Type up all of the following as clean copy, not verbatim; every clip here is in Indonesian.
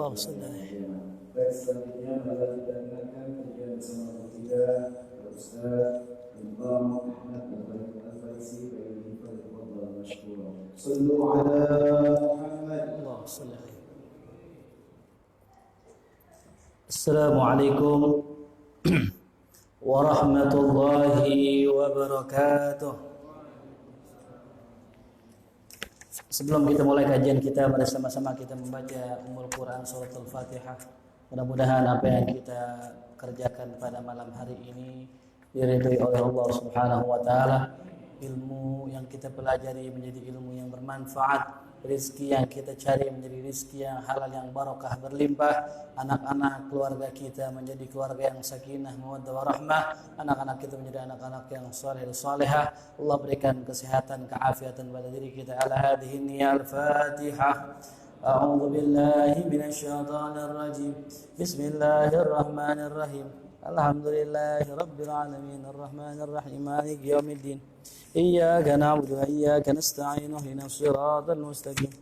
Allah sallallahu. Baik, selanjutnya adalah kita dengarkan kajian bersama kita Ustaz Imam Ahmad Al-Farisi bagi fadhil mashkura. Sallu ala Muhammad. Allah sallallahu. Assalamualaikum warahmatullahi wabarakatuh. Sebelum kita mulai kajian kita, mari sama-sama kita membaca Ummul Quran Surat Al-Fatihah. Mudah-mudahan apa yang kita kerjakan pada malam hari ini diridhoi oleh Allah Subhanahu wa taala. Ilmu yang kita pelajari menjadi ilmu yang bermanfaat, rezeki yang kita cari menjadi rezeki yang halal, yang barokah berlimpah, anak-anak keluarga kita menjadi keluarga yang sakinah, mawaddah warahmah, anak-anak kita menjadi anak-anak yang saleh salehah. Allah berikan kesehatan, keafiatan pada diri kita. Ala hadhihi niyal Fatihah. A'udzu billahi minasyaitonir rajim. Bismillahirrahmanirrahim. Alhamdulillahi rabbil alamin arrahmanir rahim maliki yaumiddin. Iyyaka na'budu wa iyyaka nasta'in ihdinas siratal mustaqim.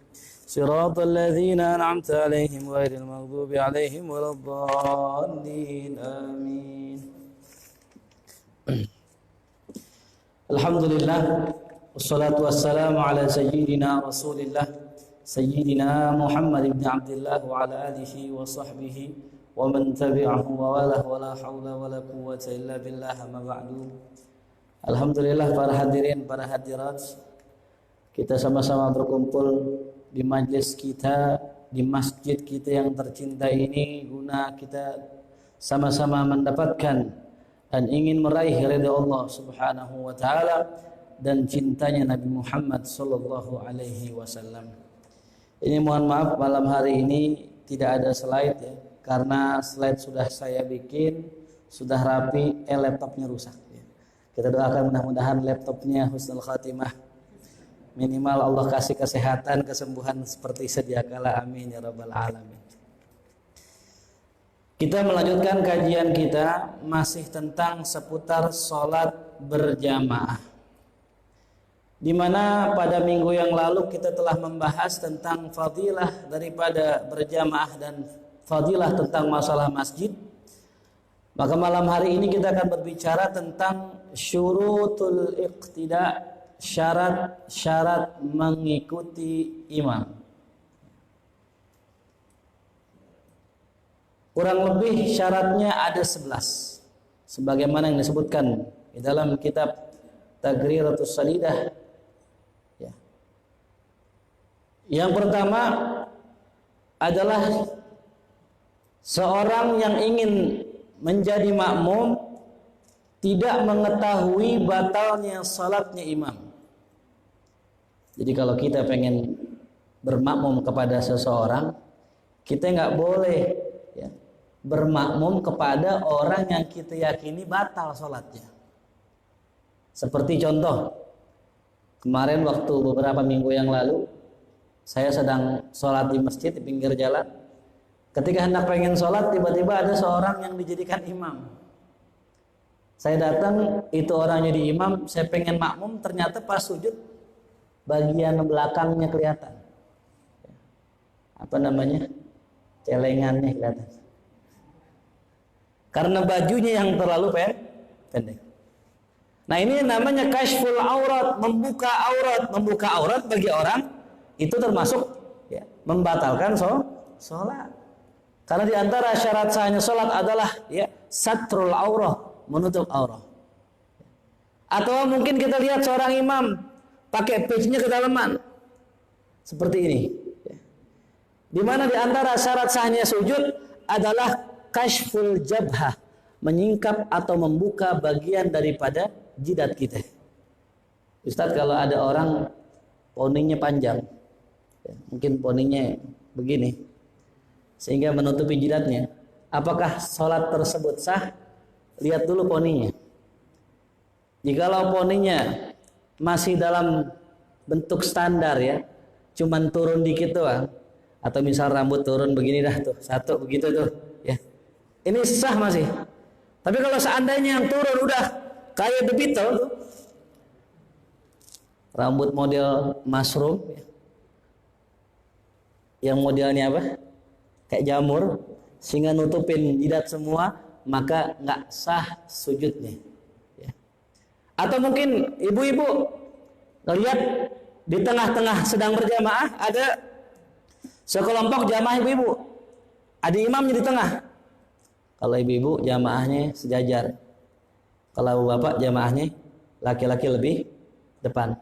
Siratal ladzina an'amta 'alaihim ghairil maghdubi 'alaihim waladdallin. Amin. Alhamdulillah wassalatu wassalamu ala sayyidina Rasulillah sayyidina Muhammad ibn Abdullah wa ala alihi wa sahbihi wa man tabi'ahu wa la haula wa la quwwata illa billah, amma ba'du. Alhamdulillah para hadirin, para hadirat, kita sama-sama berkumpul di majlis kita, di masjid kita yang tercinta ini, guna kita sama-sama mendapatkan dan ingin meraih ridha Allah Subhanahu wa taala dan cintanya Nabi Muhammad sallallahu alaihi wasallam. Ini mohon maaf malam hari ini tidak ada slide ya, karena slide sudah saya bikin, sudah rapi, laptopnya rusak. Kita doakan mudah-mudahan laptopnya husnul khatimah. Minimal Allah kasih kesehatan, kesembuhan seperti sedia kala. Amin ya rabbal alamin. Kita melanjutkan kajian kita masih tentang seputar sholat berjamaah. Di mana pada minggu yang lalu kita telah membahas tentang fadilah daripada berjamaah dan fadilah tentang masalah masjid. Maka malam hari ini kita akan berbicara tentang syurutul iqtida, syarat-syarat mengikuti imam. Kurang lebih syaratnya ada 11, sebagaimana yang disebutkan di dalam kitab Taqriratus Salidah. Ya. Yang pertama adalah seorang yang ingin menjadi makmum tidak mengetahui batalnya salatnya imam. Jadi kalau kita pengen bermakmum kepada seseorang, kita nggak boleh ya, bermakmum kepada orang yang kita yakini batal salatnya. Seperti contoh, kemarin waktu beberapa minggu yang lalu, saya sedang sholat di masjid di pinggir jalan. Ketika hendak pengen sholat, tiba-tiba ada seorang yang dijadikan imam. Saya datang, itu orang jadi imam, saya pengen makmum, ternyata pas sujud, bagian belakangnya kelihatan. Apa namanya? Celengannya kelihatan. Karena bajunya yang terlalu pendek. Nah ini namanya kashful aurat, membuka aurat. Membuka aurat bagi orang, itu termasuk ya, membatalkan sholat. Karena di antara syarat sahnya sholat adalah ya satrul aurah, menutup aurah. Atau mungkin kita lihat seorang imam pakai pecinya kedalaman seperti ini. Di mana di antara syarat sahnya sujud adalah kashful jabhah, menyingkap atau membuka bagian daripada jidat kita. Ustaz, kalau ada orang poninya panjang, ya, mungkin poninya begini, sehingga menutupi jidatnya, apakah sholat tersebut sah? Lihat dulu poninya. Jikalau poninya masih dalam bentuk standar ya, cuman turun dikit doang, atau misal rambut turun begini dah tuh, satu begitu tuh ya, ini sah masih. Tapi kalau seandainya yang turun udah kayak The Beatles tuh, rambut model mushroom ya, yang modelnya apa? kayak jamur sehingga nutupin jidat semua, maka nggak sah sujudnya. Ya. Atau mungkin ibu-ibu lihat di tengah-tengah sedang berjamaah ada sekelompok jamaah ibu-ibu, ada imamnya di tengah. Kalau ibu-ibu jamaahnya sejajar, kalau bapak jamaahnya laki-laki lebih depan.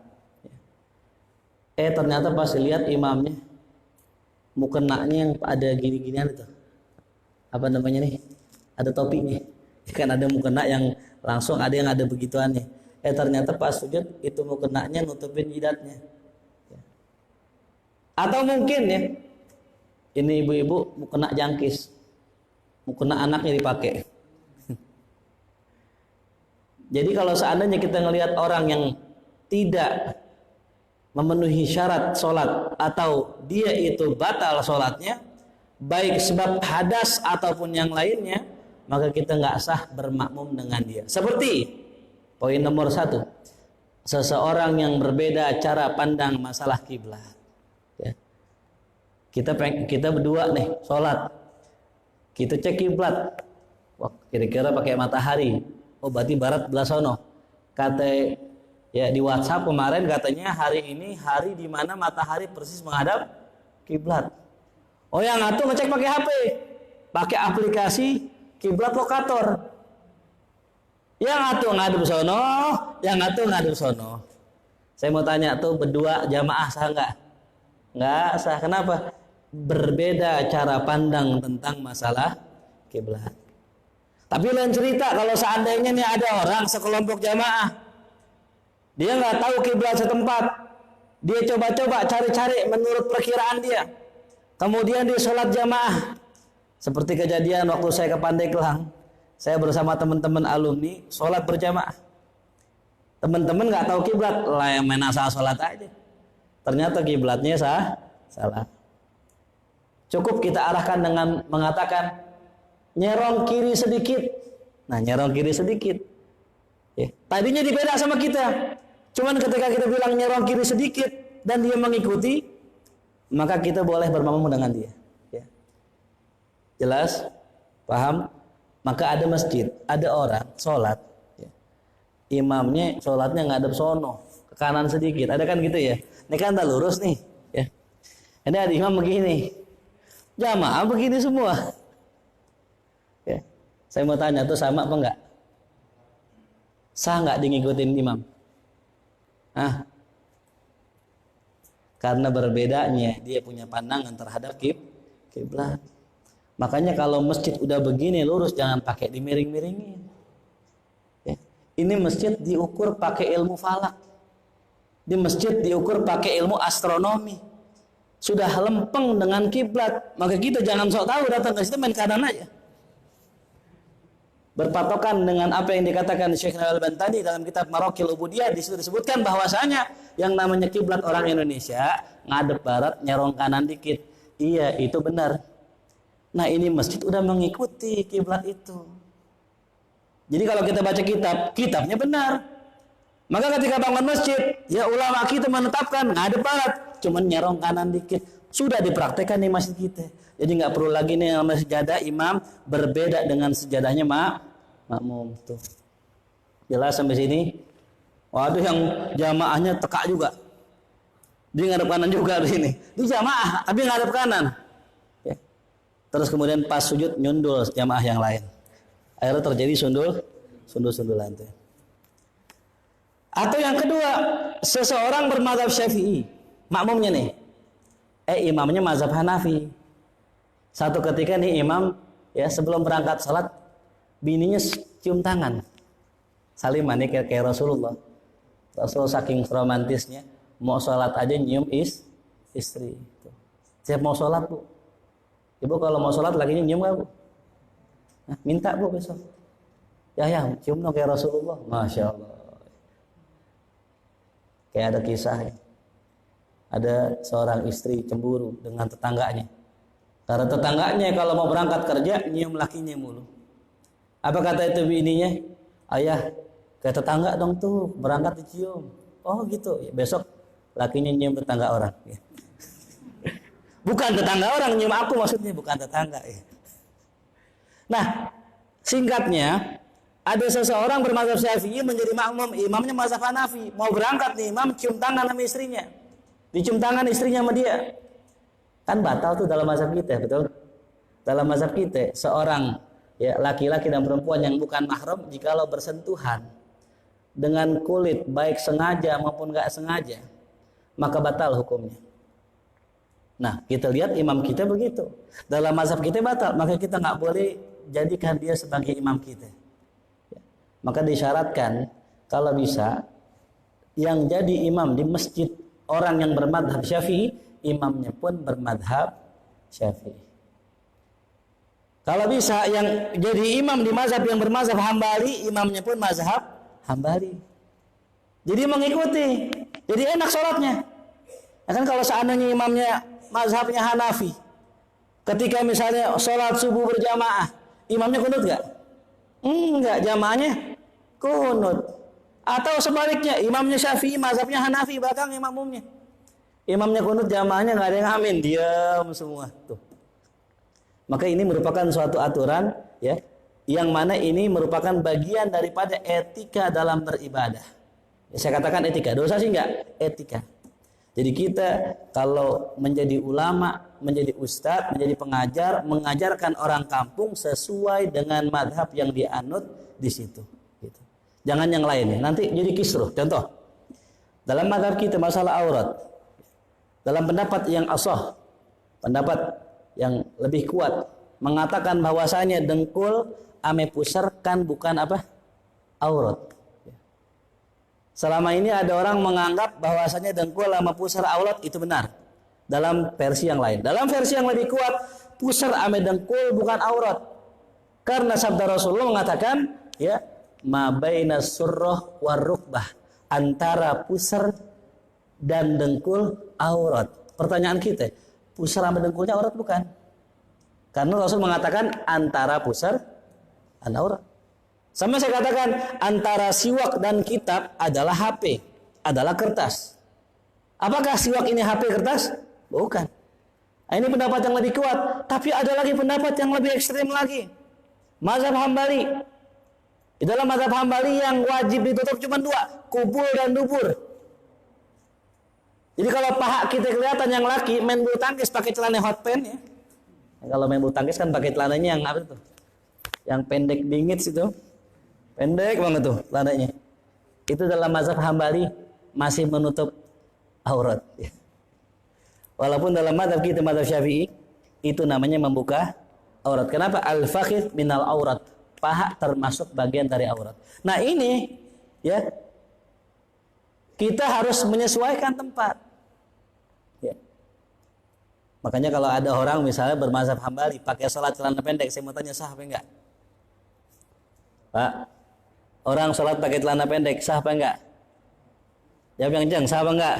Ternyata pas lihat imamnya mukenanya yang ada gini-ginian itu, apa namanya nih, ada topinya. Kan ada mukena yang langsung, ada yang ada begituannya. Ternyata pas sujud itu mukenanya nutupin jidatnya. Atau mungkin ya, ini ibu-ibu mukena jangkis, mukena anaknya dipakai. Jadi kalau seandainya kita ngelihat orang yang tidak memenuhi syarat sholat atau dia itu batal sholatnya, baik sebab hadas ataupun yang lainnya, maka kita nggak sah bermakmum dengan dia. Seperti poin nomor 1, seseorang yang berbeda cara pandang masalah kiblat. Ya. Kita berdua nih sholat, kita cek kiblat, kira-kira pakai matahari. Oh berarti barat belah sono. Kata ya di WhatsApp kemarin katanya hari ini hari di mana matahari persis menghadap kiblat. Oh yang ngatur ngecek pakai HP, pakai aplikasi kiblat lokator. Yang ngatur ngadep sono, yang ngatur ngadep sono. Saya mau tanya tuh, berdua jamaah sah nggak? Nggak sah. Kenapa? Berbeda cara pandang tentang masalah kiblat. Tapi lain cerita kalau seandainya nih ada orang sekelompok jamaah, dia nggak tahu kiblat setempat, dia coba-coba cari-cari menurut perkiraan dia, kemudian dia sholat jamaah. Seperti kejadian waktu saya ke Pandeglang, saya bersama teman-teman alumni sholat berjamaah. Teman-teman nggak tahu kiblat, lah yang main asal sholat aja. Ternyata kiblatnya salah. Cukup kita arahkan dengan mengatakan nyerong kiri sedikit. Nah, nyerong kiri sedikit. Ya. Tadinya dibeda sama kita. Cuman ketika kita bilang nyerong kiri sedikit dan dia mengikuti, maka kita boleh bermakmum dengan dia. Ya. Jelas? Paham? Maka ada masjid, ada orang sholat, ya. Imamnya sholatnya ngadep sono, ke kanan sedikit. Ada kan gitu ya? Ini kan tak lurus nih. Ya. Ini ada imam begini, jamaah begini semua. Ya. Saya mau tanya tuh sama apa enggak? Sah enggak ngikutin imam? Karena berbedanya dia punya pandangan terhadap kiblat. Makanya kalau masjid udah begini lurus, jangan pakai dimiring-miringin. Ya. Ini masjid diukur pakai ilmu falak. Di masjid diukur pakai ilmu astronomi. Sudah lempeng dengan kiblat, maka kita jangan sok tahu datang ke situ main kanan aja. Berpatokan dengan apa yang dikatakan Syekh Al-Bantani dalam kitab Maraqil Ubudiyah, di situ disebutkan bahwasanya yang namanya kiblat orang Indonesia ngadep barat, nyerong kanan dikit. Iya, itu benar. Nah, ini masjid udah mengikuti kiblat itu. Jadi kalau kita baca kitabnya benar. Maka ketika bangun masjid, ya ulama kita menetapkan ngadep barat, cuman nyerong kanan dikit. Sudah dipraktekkan di masjid kita. Jadi nggak perlu lagi nih nama sejadah imam berbeda dengan sejadahnya makmum tuh. Jelas sampai sini? Waduh, yang jamaahnya tekak juga. Dia ngadep kanan juga di sini. Di jamaah tapi ngadep kanan. Ya. Terus kemudian pas sujud nyundul jamaah yang lain. Akhirnya terjadi sundul lantai. Atau yang kedua, seseorang bermadzhab Syafi'i, makmumnya nih. Imamnya mazhab Hanafi. Satu ketika nih imam ya sebelum berangkat salat bininya cium tangan. Salimah nih kayak Rasulullah. Rasul saking romantisnya mau salat aja nyium istri. Siap mau salat, Bu. Ibu kalau mau salat lakinya nyium enggak, Bu? Nah, minta, Bu, besok. Ya, cium dong kayak Rasulullah. Masya Allah. Kayak ada kisah ya. Ada seorang istri cemburu dengan tetangganya. Karena tetangganya kalau mau berangkat kerja nyium lakinya mulu. Apa kata itu bininya? Ayah, ke tetangga dong tuh berangkat dicium. Oh gitu. Ya, besok lakinya nyium tetangga orang. Ya. Bukan tetangga orang nyium aku maksudnya, bukan tetangga ya. Nah, singkatnya ada seseorang bermazhab Syafi'i menjadi makmum, imamnya mazhab Hanafi. Mau berangkat nih imam cium tangan sama istrinya. Dicium tangan istrinya sama dia. Kan batal tuh dalam mazhab kita, betul? Dalam mazhab kita seorang ya laki-laki dan perempuan yang bukan mahram jikalau bersentuhan dengan kulit baik sengaja maupun enggak sengaja, maka batal hukumnya. Nah, kita lihat imam kita begitu. Dalam mazhab kita batal, maka kita nggak boleh jadikan dia sebagai imam kita. Maka disyaratkan kalau bisa yang jadi imam di masjid orang yang bermadhab Syafi'i, imamnya pun bermadhab Syafi'i. Kalau bisa yang jadi imam di mazhab yang bermazhab Hambali, imamnya pun mazhab Hambali. Jadi mengikuti, jadi enak sholatnya. Ya kan kalau seandainya imamnya mazhabnya Hanafi, ketika misalnya sholat subuh berjamaah, imamnya kunut gak? Enggak, jamaahnya kunut. Atau sebaliknya, imamnya Syafi'i, mazhabnya Hanafi, belakang imamnya. Imamnya kunut, jamaahnya nggak ada yang amin, diam semua. Tuh. Maka ini merupakan suatu aturan, ya, yang mana ini merupakan bagian daripada etika dalam beribadah. Ya, saya katakan etika, dosa sih enggak, etika. Jadi kita kalau menjadi ulama, menjadi ustadz, menjadi pengajar, mengajarkan orang kampung sesuai dengan madhab yang dianut di situ. Gitu. Jangan yang lainnya. Nanti jadi kisruh. Contoh, dalam madhab kita masalah aurat, dalam pendapat yang ashah, pendapat yang lebih kuat, mengatakan bahwasanya dengkul ame pusar kan bukan apa? Aurat. Selama ini ada orang menganggap bahwasanya dengkul sama pusar aurat itu benar. Dalam versi yang lain. Dalam versi yang lebih kuat, pusar ame dengkul bukan aurat. Karena sabda Rasulullah mengatakan, ya, ma baina surrah war rukbah, antara pusar dan dengkul aurat. Pertanyaan kita, pusar sama dengkulnya aurat bukan? Karena Rasul mengatakan antara pusar dan aurat. Sama saya katakan antara siwak dan kitab adalah HP, adalah kertas. Apakah siwak ini HP kertas? Bukan. Nah, ini pendapat yang lebih kuat. Tapi ada lagi pendapat yang lebih ekstrim lagi. Mazhab Hambali. Di dalam mazhab Hambali yang wajib ditutup cuma dua, kubul dan dubur. Jadi kalau paha kita kelihatan yang laki main bulu tangkis pakai celana hot pants ya. Kalau main bulu tangkis kan pakai celananya yang apa itu? Yang pendek bingit itu. Pendek banget tuh celananya. Itu dalam mazhab Hambali masih menutup aurat. Walaupun dalam mazhab kita mazhab Syafi'i itu namanya membuka aurat. Kenapa? Al-fakhidh minal aurat. Paha termasuk bagian dari aurat. Nah ini ya kita harus menyesuaikan tempat. Ya. Makanya kalau ada orang misalnya bermazhab Hambali pakai sholat celana pendek, saya mau tanya sah apa enggak? Pak, orang sholat pakai celana pendek sah apa enggak? Jawab yang kencang, sah apa enggak?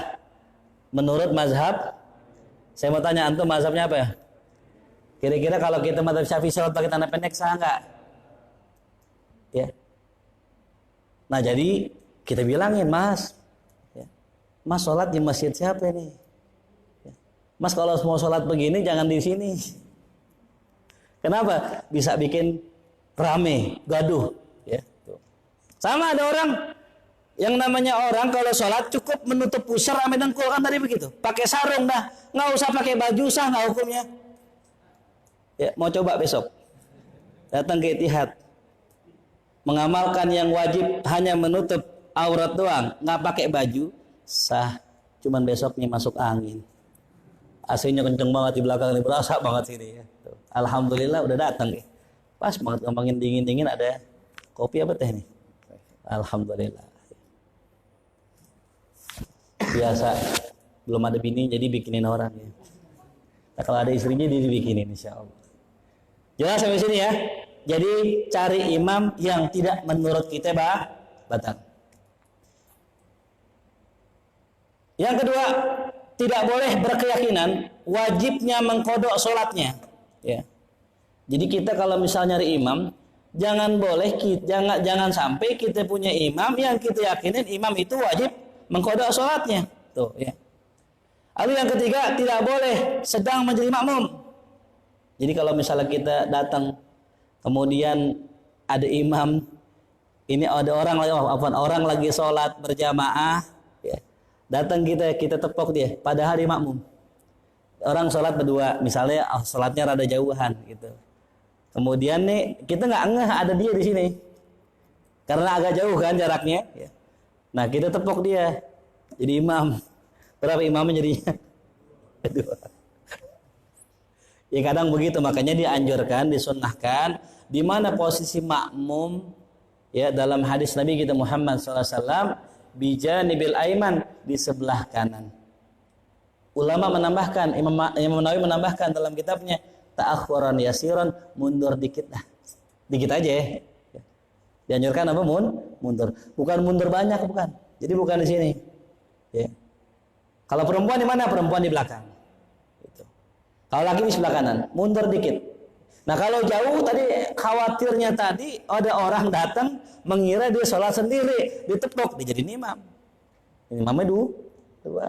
Menurut mazhab, saya mau tanya antum mazhabnya apa ya? Kira-kira kalau kita mazhab Syafi'i sholat pakai celana pendek sah enggak? Ya. Nah jadi kita bilangin mas, ya. Mas sholat di masjid siapa nih? Ya. Mas kalau mau sholat begini jangan di sini. Kenapa? Bisa bikin rame, gaduh. Ya. Sama ada orang yang namanya orang kalau sholat cukup menutup pusar ame dengkul kan tadi begitu. Pakai sarung dah, nggak usah pakai baju sah nggak hukumnya. Ya mau coba besok datang ke Ittihad. Mengamalkan yang wajib hanya menutup aurat doang, nggak pakai baju, sah. Cuman besoknya masuk angin. AC-nya kenceng banget di belakang ini, berasa banget sini ya. Tuh. Alhamdulillah udah datang nih. Pas banget ngomongin dingin-dingin ada kopi apa teh nih? Alhamdulillah. Biasa belum ada bini jadi bikinin orang ya. Nah, kalau ada istrinya dia dibikinin insyaallah. Jelas sampai sini ya. Jadi cari imam yang tidak menurut kita batal. Yang kedua, tidak boleh berkeyakinan wajibnya mengkodok sholatnya. Ya. Jadi kita kalau misalnya nyari imam, jangan sampai kita punya imam yang kita yakinin imam itu wajib mengkodok sholatnya. Tuh ya. Lalu yang ketiga, tidak boleh sedang menjadi makmum. Jadi kalau misalnya kita datang, kemudian ada imam, ini ada orang lagi sholat berjamaah, ya. Datang kita tepok dia, padahal dia makmum. Orang sholat berdua, misalnya sholatnya rada jauhan gitu. Kemudian nih kita nggak ngeh ada dia di sini, karena agak jauh kan jaraknya. Ya. Nah kita tepok dia, jadi imam. Berapa imamnya jadinya? Dua. Ya kadang begitu, makanya dianjurkan, disunnahkan di mana posisi makmum ya dalam hadis Nabi kita Muhammad SAW bijanibil aiman, di sebelah kanan. Ulama menambahkan, Imam Nawawi menambahkan dalam kitabnya ta'akhuran yasiran, mundur dikit lah. Dikit aja ya. Dianjurkan apa? Mundur. Bukan mundur banyak, bukan. Jadi bukan di sini. Ya. Kalau perempuan di mana? Perempuan di belakang. Gitu. Kalau laki di sebelah kanan, mundur dikit. Nah kalau jauh tadi khawatirnya tadi ada orang datang mengira dia sholat sendiri, ditepok, dia jadi imam. Imamnya dua.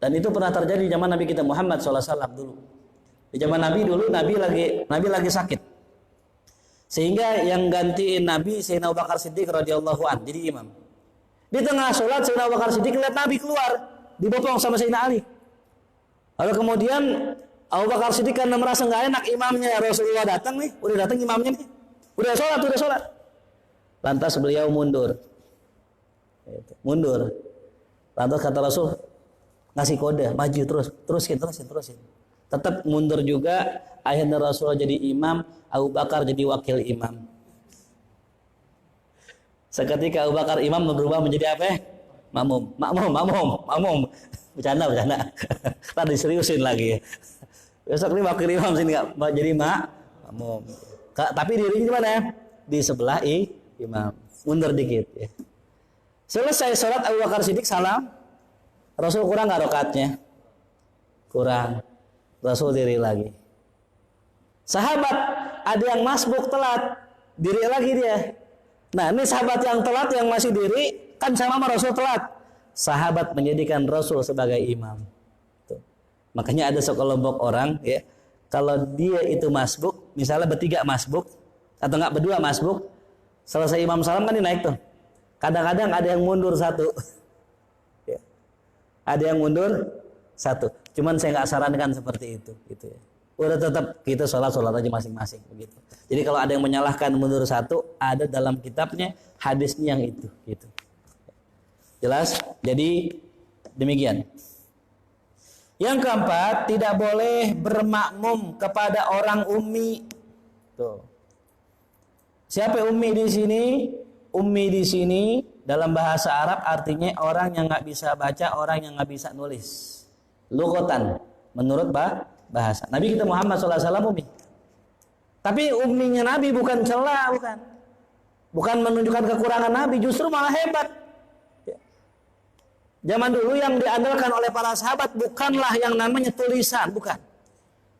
Dan itu pernah terjadi di zaman Nabi kita Muhammad SAW dulu. Di zaman Nabi dulu, Nabi lagi sakit. Sehingga yang gantiin Nabi Sayyidina Abu Bakar Siddiq radhiyallahu anhu jadi imam. Di tengah sholat Sayyidina Abu Bakar Siddiq lihat Nabi keluar, dibopong sama Sayyidina Ali. Lalu kemudian Abu Bakar Siddiq karena merasa nggak enak, imamnya Rasulullah datang nih, udah datang imamnya nih, udah sholat. Lantas beliau mundur. Lantas kata Rasul, ngasih kode, maju terusin. Tetap mundur juga, akhirnya Rasulullah jadi imam, Abu Bakar jadi wakil imam. Seketika Abu Bakar imam berubah menjadi apa? Makmum. Bercanda. Tadi seriusin lagi. Besok ini wakil imam sini nggak jadi makmum. Tapi dirinya di mana? Di sebelah imam. Mundur dikit. Ya. Selesai sholat Abu Bakar Siddiq salam. Rasul kurang nggak rakaatnya? Kurang. Rasul diri lagi. Sahabat ada yang masbuk telat, diri lagi dia. Nah ini sahabat yang telat yang masih diri kan sama Rasul telat. Sahabat menjadikan Rasul sebagai imam. Tuh. Makanya ada sekelompok orang ya, kalau dia itu masbuk, misalnya bertiga masbuk atau enggak berdua masbuk, selesai imam salam kan dia naik tuh. Kadang-kadang ada yang mundur satu. Ya. Ada yang mundur satu. Cuman saya nggak sarankan seperti itu, gitu ya. Udah tetap kita sholat aja masing-masing, begitu. Jadi kalau ada yang menyalahkan mundur satu, ada dalam kitabnya hadisnya yang itu, gitu. Jelas? Jadi demikian. Yang keempat, tidak boleh bermakmum kepada orang ummi. Tuh. Siapa ummi di sini? Ummi di sini dalam bahasa Arab artinya orang yang nggak bisa baca, orang yang nggak bisa nulis. Lughatan, menurut bahasa. Nabi kita Muhammad SAW ummi. Tapi umminya Nabi bukan celah, bukan menunjukkan kekurangan Nabi, justru malah hebat. Zaman dulu yang diandalkan oleh para sahabat bukanlah yang namanya tulisan, bukan.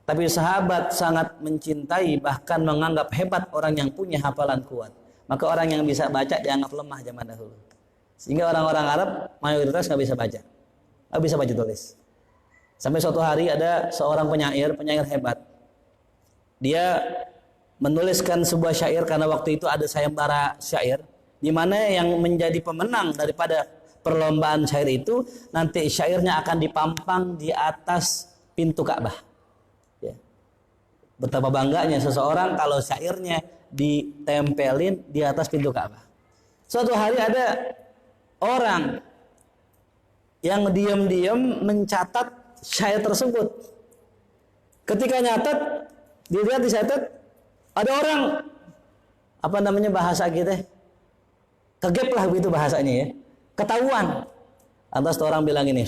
Tapi sahabat sangat mencintai, bahkan menganggap hebat orang yang punya hafalan kuat. Maka orang yang bisa baca dianggap lemah zaman dahulu. Sehingga orang-orang Arab mayoritas nggak bisa baca, nggak bisa baca tulis. Sampai suatu hari ada seorang penyair hebat. Dia menuliskan sebuah syair karena waktu itu ada sayembara syair, di mana yang menjadi pemenang daripada perlombaan syair itu nanti syairnya akan dipampang di atas pintu Ka'bah. Ya. Betapa bangganya seseorang kalau syairnya ditempelin di atas pintu Ka'bah. Suatu hari ada orang yang diam-diam mencatat syair tersebut. Ketika nyatet, dilihat dicatat, ada orang bahasa kita, kegep lah begitu bahasanya ya, ketahuan. Lantas orang bilang ini,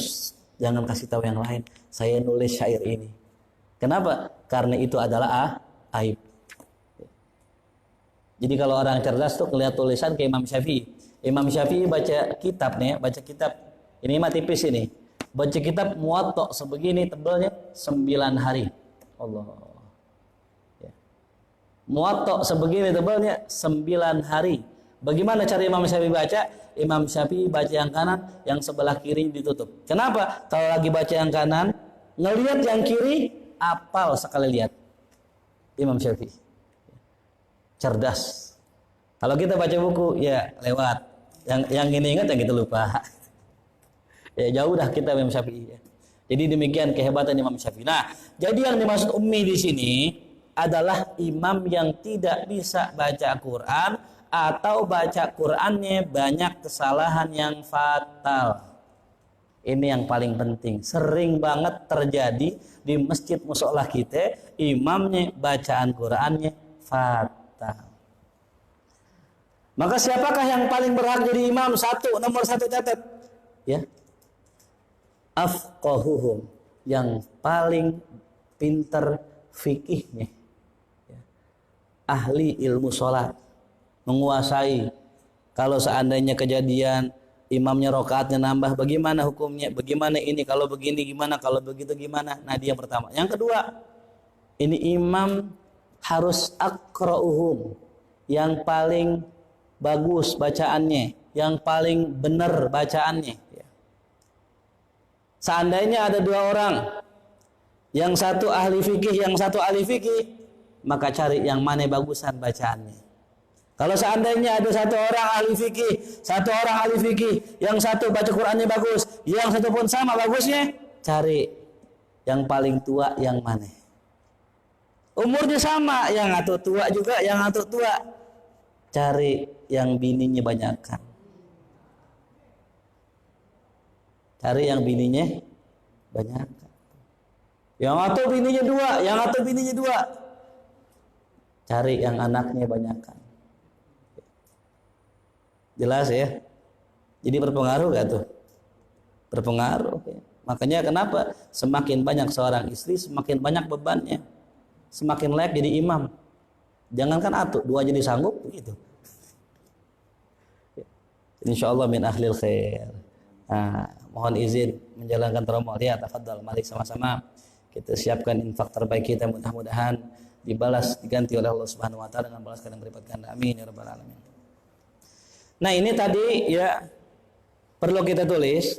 jangan kasih tahu yang lain, saya nulis syair ini. Kenapa? Karena itu adalah aib. Jadi kalau orang cerdas tuh ngelihat tulisan ke Imam Syafi'i. Imam Syafi'i baca kitab nih, baca kitab ini mah tipis ini. Baca kitab Muwatta sebegini tebalnya 9 hari. Allah. Ya. Muwatta sebegini tebalnya 9 hari. Bagaimana cara Imam Syafi'i baca? Imam Syafi'i baca yang kanan, yang sebelah kiri ditutup. Kenapa? Kalau lagi baca yang kanan, ngelihat yang kiri, apal sekali lihat. Imam Syafi'i cerdas. Kalau kita baca buku, ya lewat. Yang ini ingat, yang kita lupa. Ya jauh dah kita Imam Syafi'i. Ya. Jadi demikian kehebatan Imam Syafi'i. Nah, jadi yang dimaksud ummi di sini adalah imam yang tidak bisa baca Quran atau baca Qurannya banyak kesalahan yang fatal. Ini yang paling penting. Sering banget terjadi di masjid mushola kita, imamnya bacaan Qurannya fatal. Maka siapakah yang paling berhak jadi imam? Nomor satu catat. Ya. Afqahuhum, yang paling pinter fikihnya. Ya. Ahli ilmu sholat. Menguasai. Kalau seandainya kejadian imamnya rokaatnya nambah, bagaimana hukumnya? Bagaimana ini? Kalau begini gimana? Kalau begitu gimana? Nah, dia yang pertama. Yang kedua, ini imam harus aqra'uhum, yang paling bagus bacaannya, yang paling benar bacaannya. Seandainya ada dua orang, yang satu ahli fikih, yang satu ahli fikih, maka cari yang mana bagusan bacaannya. Kalau seandainya ada satu orang ahli fikih, satu orang ahli fikih, yang satu baca Qurannya bagus, yang satu pun sama bagusnya, cari yang paling tua yang mana. Umurnya sama, yang satu tua juga, yang satu tua. Cari yang bininya banyakkan. Cari yang bininya banyakkan. Yang satu bininya dua, yang satu bininya dua. Cari yang anaknya banyakkan. Jelas ya? Jadi berpengaruh gak tuh? Berpengaruh. Ya. Makanya kenapa semakin banyak seorang istri, semakin banyak bebannya. Semakin layak jadi imam. Jangankan atuh, dua jadi sanggup begitu. Insyaallah min ahlil khair. Nah, mohon izin menjalankan tromol ya, tafadhal, mari sama-sama kita siapkan infak terbaik kita, mudah-mudahan dibalas, diganti oleh Allah Subhanahu wa taala dengan balaskan yang berlipat ganda. Amin ya rabbal alamin. Nah, ini tadi ya perlu kita tulis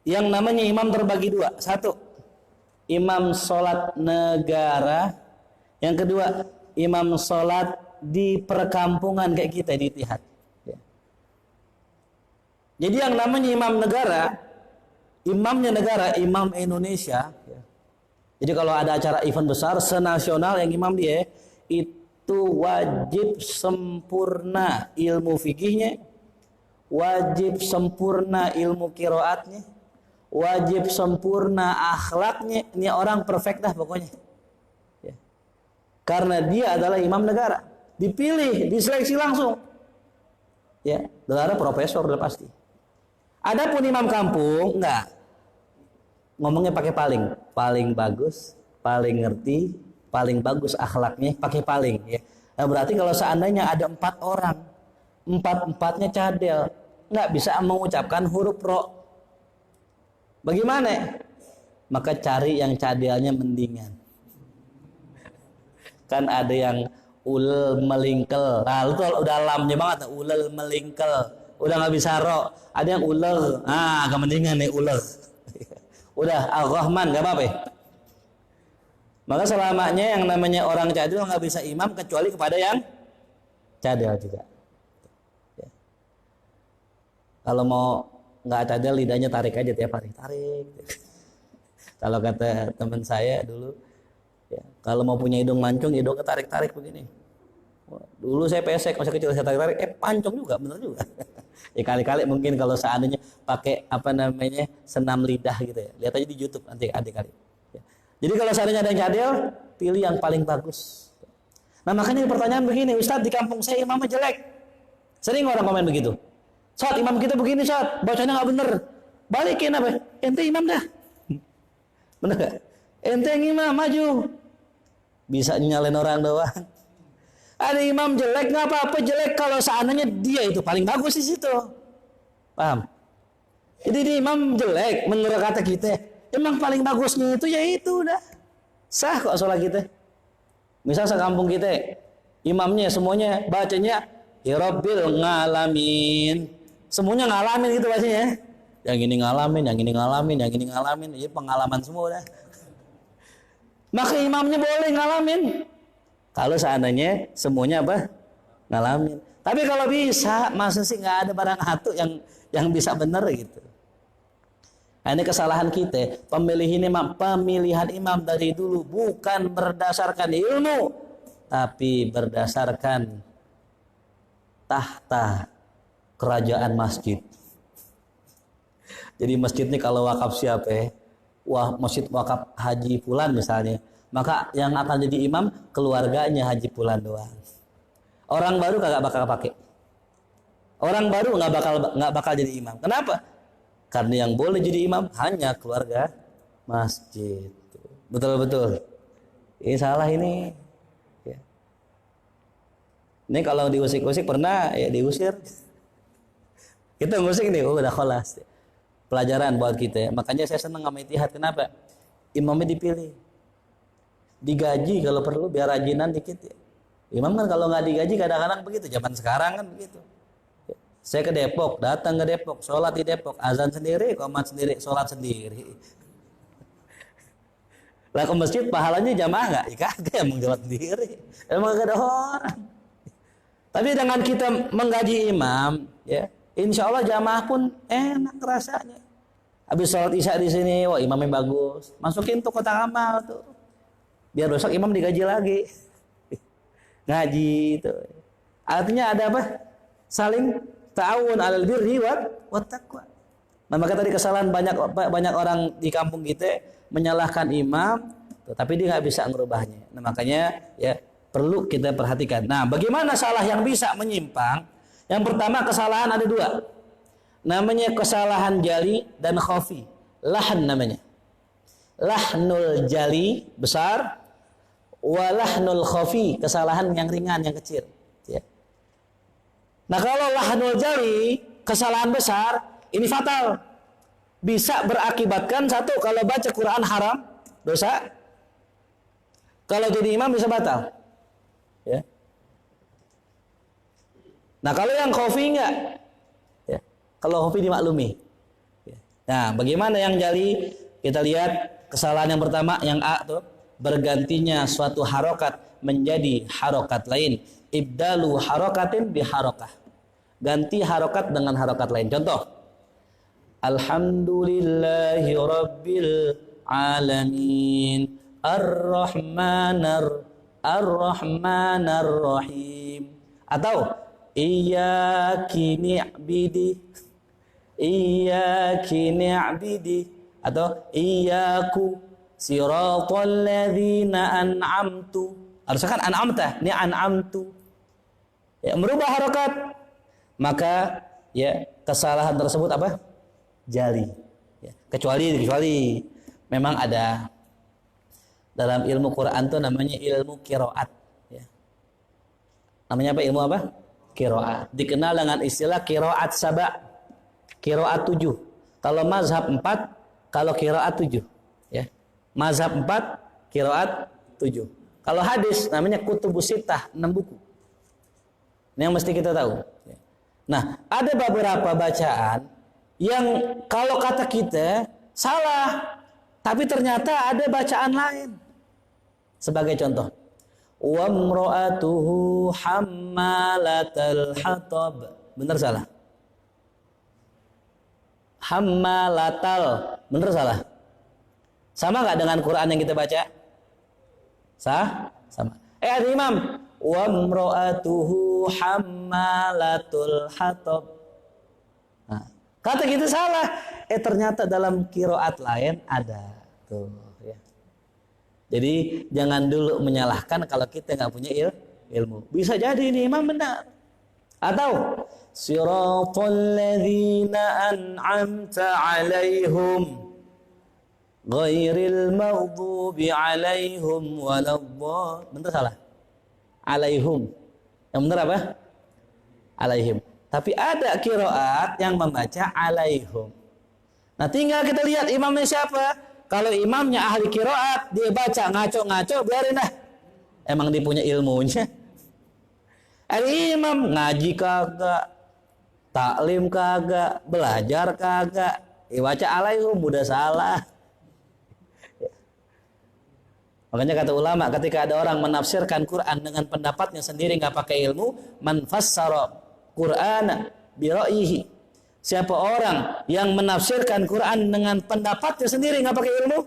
yang namanya imam terbagi dua. Satu, imam sholat negara. Yang kedua, imam sholat di perkampungan kayak kita di Itihad. Ya. Jadi yang namanya imam negara, imamnya negara, imam Indonesia. Ya. Jadi kalau ada acara event besar senasional yang imam dia itu wajib sempurna ilmu fikihnya, wajib sempurna ilmu qiraatnya, wajib sempurna akhlaknya. Ini orang perfect dah pokoknya. Ya. Karena dia adalah imam negara, dipilih, diseleksi langsung. Ya, negara profesor udah pasti. Adapun imam kampung enggak. Ngomongnya pakai paling bagus, paling ngerti, paling bagus akhlaknya, pakai paling ya. Nah, berarti kalau seandainya ada 4 orang, 4-4-nya cadel, nggak bisa mengucapkan huruf ro. Bagaimana? Maka cari yang cadelnya mendingan. Kan ada yang ulel melingkel. Nah, itu udah lamnya banget, ulel melingkel. Udah nggak bisa ro. Ada yang ulel, agak mendingan nih ulel. Udah Ar-Rahman nggak apa-apa. Maka selamanya yang namanya orang cadel nggak bisa imam kecuali kepada yang cadel juga. Ya. Kalau mau nggak cadel lidahnya tarik aja tiap hari, tarik. Kalau kata teman saya dulu, ya, kalau mau punya hidung mancung, hidungnya tarik-tarik begini. Dulu saya pesek masa kecil saya tarik-tarik, pancung juga, bener juga. Ya kali-kali mungkin kalau seandainya pakai apa namanya senam lidah gitu ya, lihat aja di YouTube nanti adik-adik. Jadi kalau seandainya ada yang cadel, pilih yang paling bagus. Nah makanya pertanyaan begini, Ustadz di kampung saya imamnya jelek. Sering orang komen begitu. Ustadz imam kita begini Ustadz, bacanya nggak bener. Balikin apa? Ente imam dah. Bener gak? Ente yang imam, maju. Bisa nyalain orang doang. Ada imam jelek nggak apa-apa, jelek kalau seandainya dia itu paling bagus di situ. Paham? Jadi dia imam jelek menurut kata kita. Emang paling bagusnya itu ya itu udah sah kok sholat kita. Misal sekampung kita imamnya semuanya bacanya Ya Rabbil ngalamin. Semuanya ngalamin gitu bahasanya. Yang ini ngalamin, yang ini ngalamin, yang ini ngalamin. Jadi pengalaman semua udah. Maka imamnya boleh ngalamin. Kalau seandainya semuanya apa? Ngalamin. Tapi kalau bisa, masa sih nggak ada barang hatu yang bisa benar gitu. Nah, ini kesalahan kita. Pemilihan imam dari dulu bukan berdasarkan ilmu, tapi berdasarkan tahta kerajaan masjid. Jadi masjid ini kalau wakaf siapa ya? Wah, masjid wakaf Haji Fulan misalnya, maka yang akan jadi imam keluarganya Haji Fulan doang. Orang baru kagak bakal pakai. Orang baru nggak bakal jadi imam. Kenapa? Karena yang boleh jadi imam hanya keluarga masjid. Betul-betul. Ini salah ini. Ya. Ini kalau diusik-usik pernah ya diusir. Kita ngusik nih, udah kholas. Pelajaran buat kita. Makanya saya senang sama Ittihad. Kenapa? Imamnya dipilih. Digaji kalau perlu biar rajinan dikit ya. Imam kan kalau nggak digaji kadang-kadang begitu. Zaman sekarang kan begitu. Saya ke Depok, datang ke Depok, sholat di Depok, azan sendiri, qomat sendiri, sholat sendiri. Lah ke masjid pahalanya jamaah nggak? Ya kagak, emang sholat sendiri. Emang gak ada orang. Tapi dengan kita menggaji imam, ya, insya Allah jamaah pun enak rasanya. Habis sholat isya di sini, wah imamnya bagus, masukin tuh kotak amal tuh, biar besok imam digaji lagi. Ngaji itu. Artinya ada apa? Saling ta'awun 'alal birri wat taqwa. Nah, maka tadi kesalahan banyak orang di kampung kita menyalahkan imam, tapi dia nggak bisa ngerubahnya. Nah, makanya ya perlu kita perhatikan. Nah, bagaimana salah yang bisa menyimpang? Yang pertama kesalahan ada dua. Namanya kesalahan jali dan khafi. Lahan namanya. Lahnul jali besar, walahnul khafi, kesalahan yang ringan, yang kecil ya. Nah, kalau lahnul jali, kesalahan besar, ini fatal, bisa berakibatkan satu, kalau baca Quran haram, dosa. Kalau jadi imam bisa batal ya. Nah, kalau yang khafi enggak ya. Kalau khafi dimaklumi ya. Nah, bagaimana yang jali? Kita lihat kesalahan yang pertama, yang A tuh, bergantinya suatu harokat menjadi harokat lain. Ibdalu harokatin biharokah. Ganti harokat dengan harokat lain. Contoh, Alhamdulillahi Rabbil Alamin Ar-Rahmanar Rahim. Atau Iyyaki ni'bidi atau Iyyaku siratal ladzina an'amtu. Harusnya kan an'amta, ini an'amtu. Ya, merubah harokat. Maka ya kesalahan tersebut apa? Jali. Ya, kecuali memang ada dalam ilmu Quran tuh namanya ilmu qiraat ya. Namanya apa? Ilmu apa? Qiraat. Dikenal dengan istilah qiraat saba'. Qiraat 7. Kalau mazhab 4, kalau qiraat 7 ya. Mazhab 4, qiraat 7. Kalau hadis namanya kutubus sittah, 6 buku. Ini yang mesti kita tahu. Nah, ada beberapa bacaan yang kalau kata kita salah, tapi ternyata ada bacaan lain. Sebagai contoh, wa imra'atuhu hammalatal hatab. Benar salah? Hammalatal, benar salah? Sama nggak dengan Quran yang kita baca? Sama. Ada imam, wa imra'atuhu hammalatul hatab. Nah, kata gitu salah. Ternyata dalam qiraat lain ada. Tuh ya. Jadi jangan dulu menyalahkan kalau kita nggak punya ilmu. Bisa jadi ini imam benar. Atau siratal ladzina an'amta 'alaihim ghairil maghdubi 'alaihim waladdallin. Benar salah? Alaihum. Yang benar apa? Alaihim. Tapi ada qiraat yang membaca alaihum. Nah, tinggal kita lihat imamnya siapa. Kalau imamnya ahli qiraat, dia baca ngaco-ngaco, biarin dah. Emang dia punya ilmunya. Ada imam ngaji kagak, taklim kagak, belajar kagak, baca alaihum udah salah. Makanya kata ulama, ketika ada orang menafsirkan Quran dengan pendapatnya sendiri nggak pakai ilmu, man fassara Qur'ana bi ra'yihi. Siapa orang yang menafsirkan Quran dengan pendapatnya sendiri nggak pakai ilmu,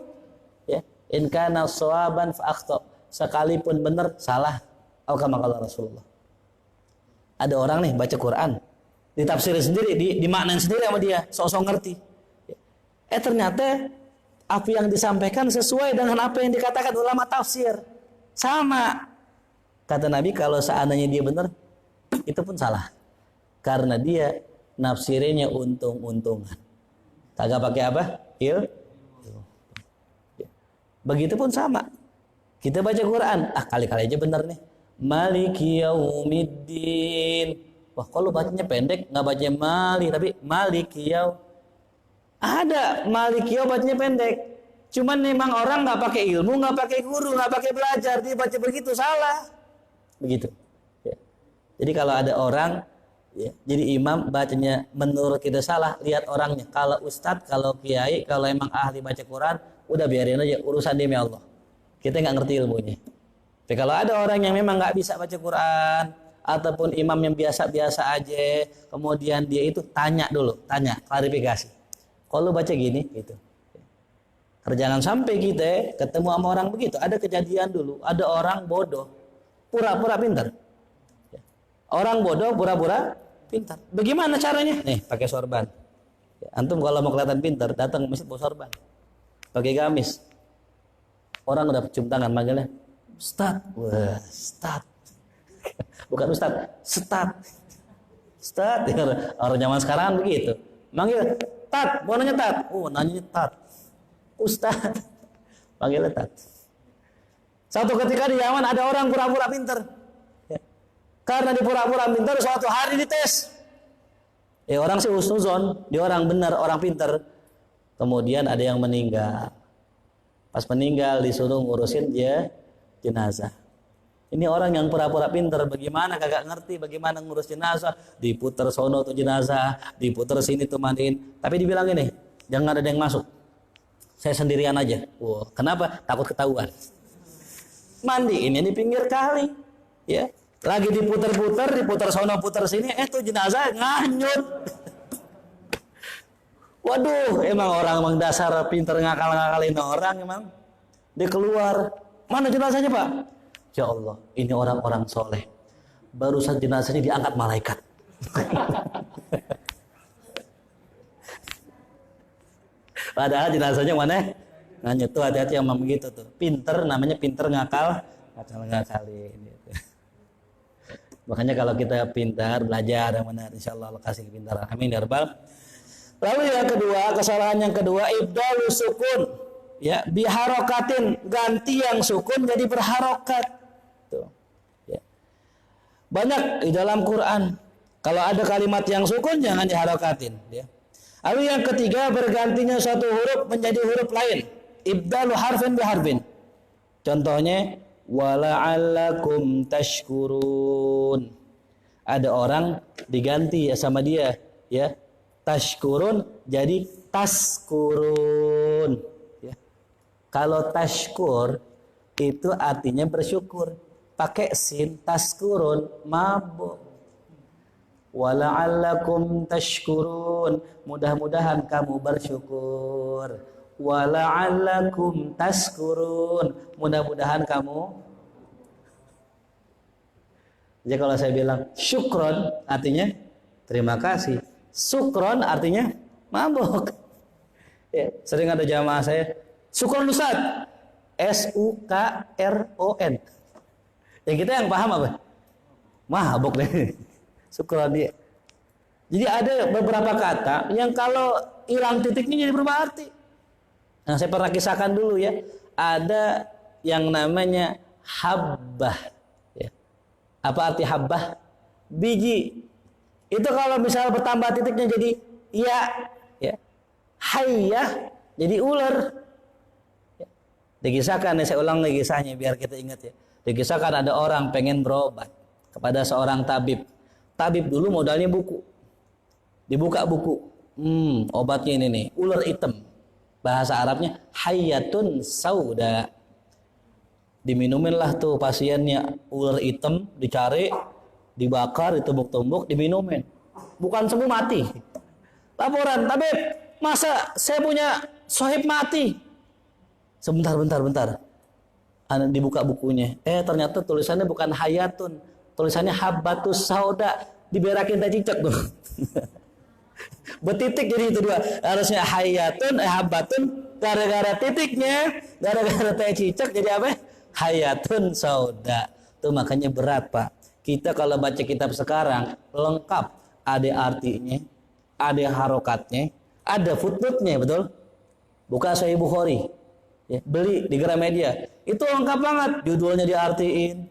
ya, in kana shawaban fa akhta, sekalipun benar salah. Atau kama qala Rasulullah. Ada orang nih baca Quran, ditafsirin sendiri, dimaknain sendiri sama dia, sok-sok ngerti. Ternyata apa yang disampaikan sesuai dengan apa yang dikatakan ulama tafsir. Sama. Kata Nabi, kalau seandainya dia benar, itu pun salah. Karena dia nafsirinnya untung-untungan. Kagak pakai apa? Begitupun sama. Kita baca Quran, kali-kali aja benar nih. Maliki yaumiddin. Wah, kalau bacanya pendek, nggak baca mali, tapi maliki yaum. Ada maliki yaum bacanya pendek. Cuman memang orang nggak pakai ilmu, nggak pakai guru, nggak pakai belajar, dia baca begitu salah. Begitu. Ya. Jadi kalau ada orang, ya, jadi imam bacanya menurut kita salah, lihat orangnya. Kalau ustadz, kalau kiai, kalau emang ahli baca Quran, udah biarin aja, urusan dia ya Allah. Kita nggak ngerti ilmunya. Tapi kalau ada orang yang memang nggak bisa baca Quran, ataupun imam yang biasa-biasa aja, kemudian dia itu tanya dulu, klarifikasi. Kalau baca gini, gitu. Jangan sampai kita ketemu sama orang begitu. Ada kejadian dulu, ada orang bodoh, pura-pura pintar. Orang bodoh pura-pura pintar. Bagaimana caranya? Nih, pakai sorban. Antum kalau mau kelihatan pintar, datang ke masjid bawa sorban, pakai gamis. Orang udah cium tangan manggilnya Ustaz. Wah, Ustaz. Bukan Ustaz, Ustaz. Ustaz. Orang zaman sekarang begitu. Manggil, Tat, mau nanya Tat. Oh, nanya Tat. Ustaz. Panggilnya Tat. Satu ketika di Yaman ada orang pura-pura pintar. Ya. Karena di pura-pura pintar, suatu hari dites. Orang sih husnuzon, dia orang benar, orang pintar. Kemudian ada yang meninggal. Pas meninggal disuruh ngurusin dia jenazah. Ini orang yang pura-pura pintar, bagaimana kagak ngerti bagaimana ngurus jenazah, diputer sono tuh jenazah, diputer sini tuh mandiin. Tapi dibilang ini, jangan ada yang masuk. Saya sendirian aja. Wow, kenapa? Takut ketahuan. Mandiinnya di pinggir kali, ya. Lagi diputer-puter, diputer sono, puter sini, tuh jenazah nganyut. Waduh, emang orang dasar pinter ngakal-ngakalin orang emang. Dia keluar, mana jenazahnya Pak? Ya Allah, ini orang-orang soleh. Barusan jenazahnya diangkat malaikat. Padahal jenazahnya mana? Nganyut tuh, hati-hati yang begitu tuh. Pinter, namanya pinter ngakal-ngakalin. Gitu. Makanya kalau kita pintar, belajar yang benar, insya Allah Allah kasih kepintaran. Amin ya Rabbal. Lalu yang kedua, kesalahan yang kedua, ibdalu sukun, ya, biharokatin, ganti yang sukun jadi berharokat. Tuh. Ya. Banyak di dalam Quran, kalau ada kalimat yang sukun jangan diharokatin. Ya. Lalu yang ketiga, bergantinya suatu huruf menjadi huruf lain, ibdalu harfin biharfin. Contohnya, wala'allakum tashkurun. Ada orang diganti ya sama dia, ya. Tashkurun jadi taskurun. Ya. Kalau tashkur itu artinya bersyukur. Pakai sin, taskurun, mabuk. Wala'allakum tashkurun. Mudah-mudahan kamu bersyukur. Wala'allakum taskurun. Mudah-mudahan kamu. Jadi kalau saya bilang syukron artinya terima kasih. Sukron artinya mabuk. Ya, sering ada jamaah saya, sukron Ustaz, S-U-K-R-O-N. Yang kita yang paham apa? Mabuk deh. Sukron dia. Jadi ada beberapa kata yang kalau hilang titiknya jadi berubah arti. Nah, saya pernah kisahkan dulu ya. Ada yang namanya habbah. Ya. Apa arti habbah? Biji. Itu kalau misalnya bertambah titiknya jadi ya, hayyah jadi ular. Ya. Dikisahkan, saya ulang lagi kisahnya biar kita ingat ya. Dikisahkan ada orang pengen berobat kepada seorang tabib. Tabib dulu modalnya buku. Dibuka buku. Obatnya ini nih, ular hitam. Bahasa Arabnya hayyatun sauda. Diminuminlah tuh pasiennya ular hitam, dicari, dibakar, ditumbuk-tumbuk, diminumin. Bukan sembuh, mati. Laporan, tabib, masa saya punya sohib mati? Sebentar. Dibuka bukunya. Ternyata tulisannya bukan hayatun, tulisannya habbatus sauda. Diberakin teh cicak tuh. Betitik jadi itu dua. Harusnya hayatun, habbatun, gara-gara titiknya, gara-gara teh cicak jadi apa? Hayatun sauda. Tuh makanya berat, Pak. Kita kalau baca kitab sekarang lengkap, ada artinya, ada harokatnya, ada footnote-nya, betul? Buka Sahih Bukhari, ya, beli di Gramedia, itu lengkap banget. Judulnya diartiin,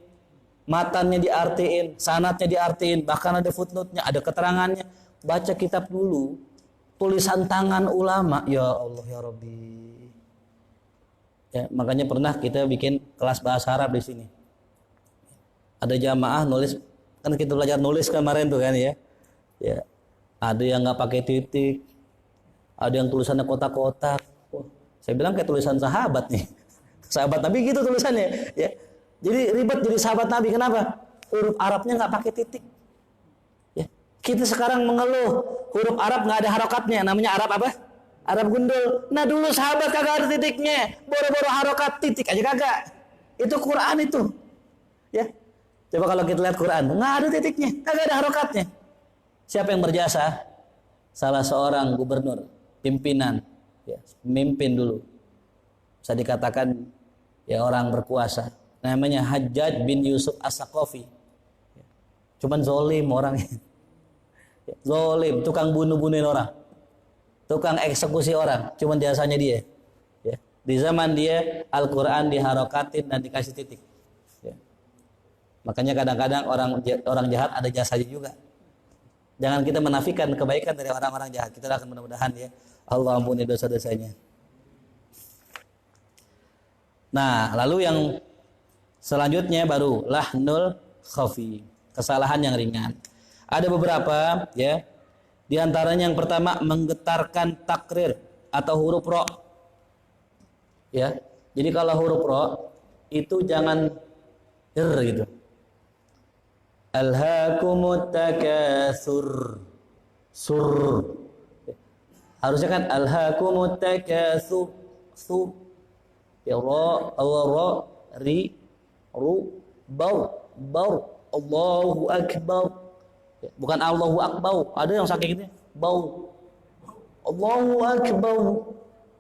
matannya diartiin, sanadnya diartiin, bahkan ada footnote-nya, ada keterangannya. Baca kitab dulu, tulisan tangan ulama, ya Allah ya Rabbi. Ya, makanya pernah kita bikin kelas bahasa Arab di sini. Ada jamaah nulis, kan kita belajar nulis kemarin tuh kan ya. Ya, ada yang nggak pakai titik, ada yang tulisannya kotak-kotak. Saya bilang kayak tulisan sahabat nih, sahabat Nabi gitu tulisannya. Ya, jadi ribet jadi sahabat Nabi. Kenapa? Huruf Arabnya nggak pakai titik. Ya, kita sekarang mengeluh huruf Arab nggak ada harokatnya. Namanya Arab apa? Arab gundul. Nah dulu sahabat kagak ada titiknya, boro-boro harokat, titik aja kagak. Itu Quran itu. Ya. Coba kalau kita lihat Quran, nggak ada titiknya, nggak ada harokatnya. Siapa yang berjasa? Salah seorang gubernur, pimpinan, ya, pemimpin dulu. Bisa dikatakan ya orang berkuasa. Namanya Hajjaj bin Yusuf As-Saqafi. Cuman zolim orangnya. Zolim, tukang bunuh-bunuhin orang. Tukang eksekusi orang, cuman jasanya dia. Ya. Di zaman dia, Al-Quran diharokatin dan dikasih titik. Makanya kadang-kadang orang jahat ada jasanya juga. Jangan kita menafikan kebaikan dari orang-orang jahat. Kita akan mudah-mudahan ya Allah ampuni dosa-dosanya. Nah, lalu yang selanjutnya baru lahnul khafi, kesalahan yang ringan. Ada beberapa ya. Di antaranya yang pertama menggetarkan takrir atau huruf ro. Ya. Jadi kalau huruf ro itu jangan gitu. Alhaakumut takatsur. Harusnya kan alhaakumut takatsur. Ya ra ri ru bau Allahu akbar. Bukan Allahu akbar. Ada yang sakit gitu. Bau. Allahu akbar.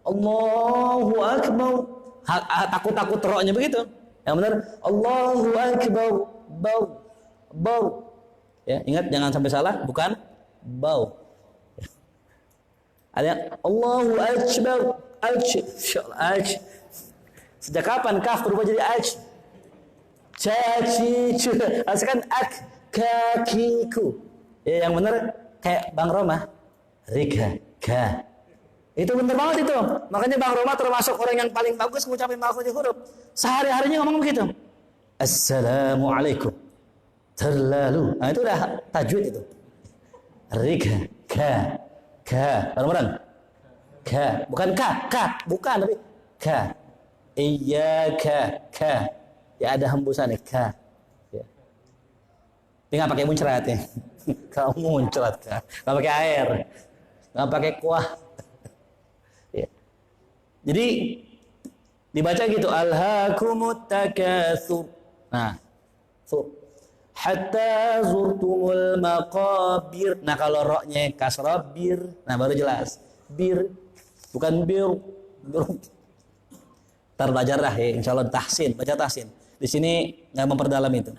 Allahu akbar. Takut-takut ro-nya begitu. Yang benar Allahu akbar. Bau. Ya, ingat jangan sampai salah, bukan bau. Ada yang Allahu akbar. Sejak kapan kaf berubah jadi aj? Caci. Asalkan kakiku. Ya, yang benar kayak Bang Roma. Rika ka. Itu benar banget itu. Makanya Bang Roma termasuk orang yang paling bagus mengucapkan makhraj huruf. Sehari-harinya ngomong begitu. Assalamualaikum. Terlalu. Nah itu udah tajwid itu. Rika ka. Bareng-bareng. Ka, bukan ka, bukan tapi ka. Iyyaka ka. Ya ada hembusan nih ka. Ya. Tinggal pakai muncrat ya. Kamu muncrat ka. Enggak pakai air. Enggak pakai kuah. Ya. Jadi dibaca gitu alhaakumut takatsur. Nah, sur hatta zurtumul maqabir. Nah kalau ro-nya kasrah bir, nah baru jelas. Bir, bukan bir. Ntar belajar dah ya, insyaallah tahsin, baca tahsin. Di sini nggak memperdalam itu.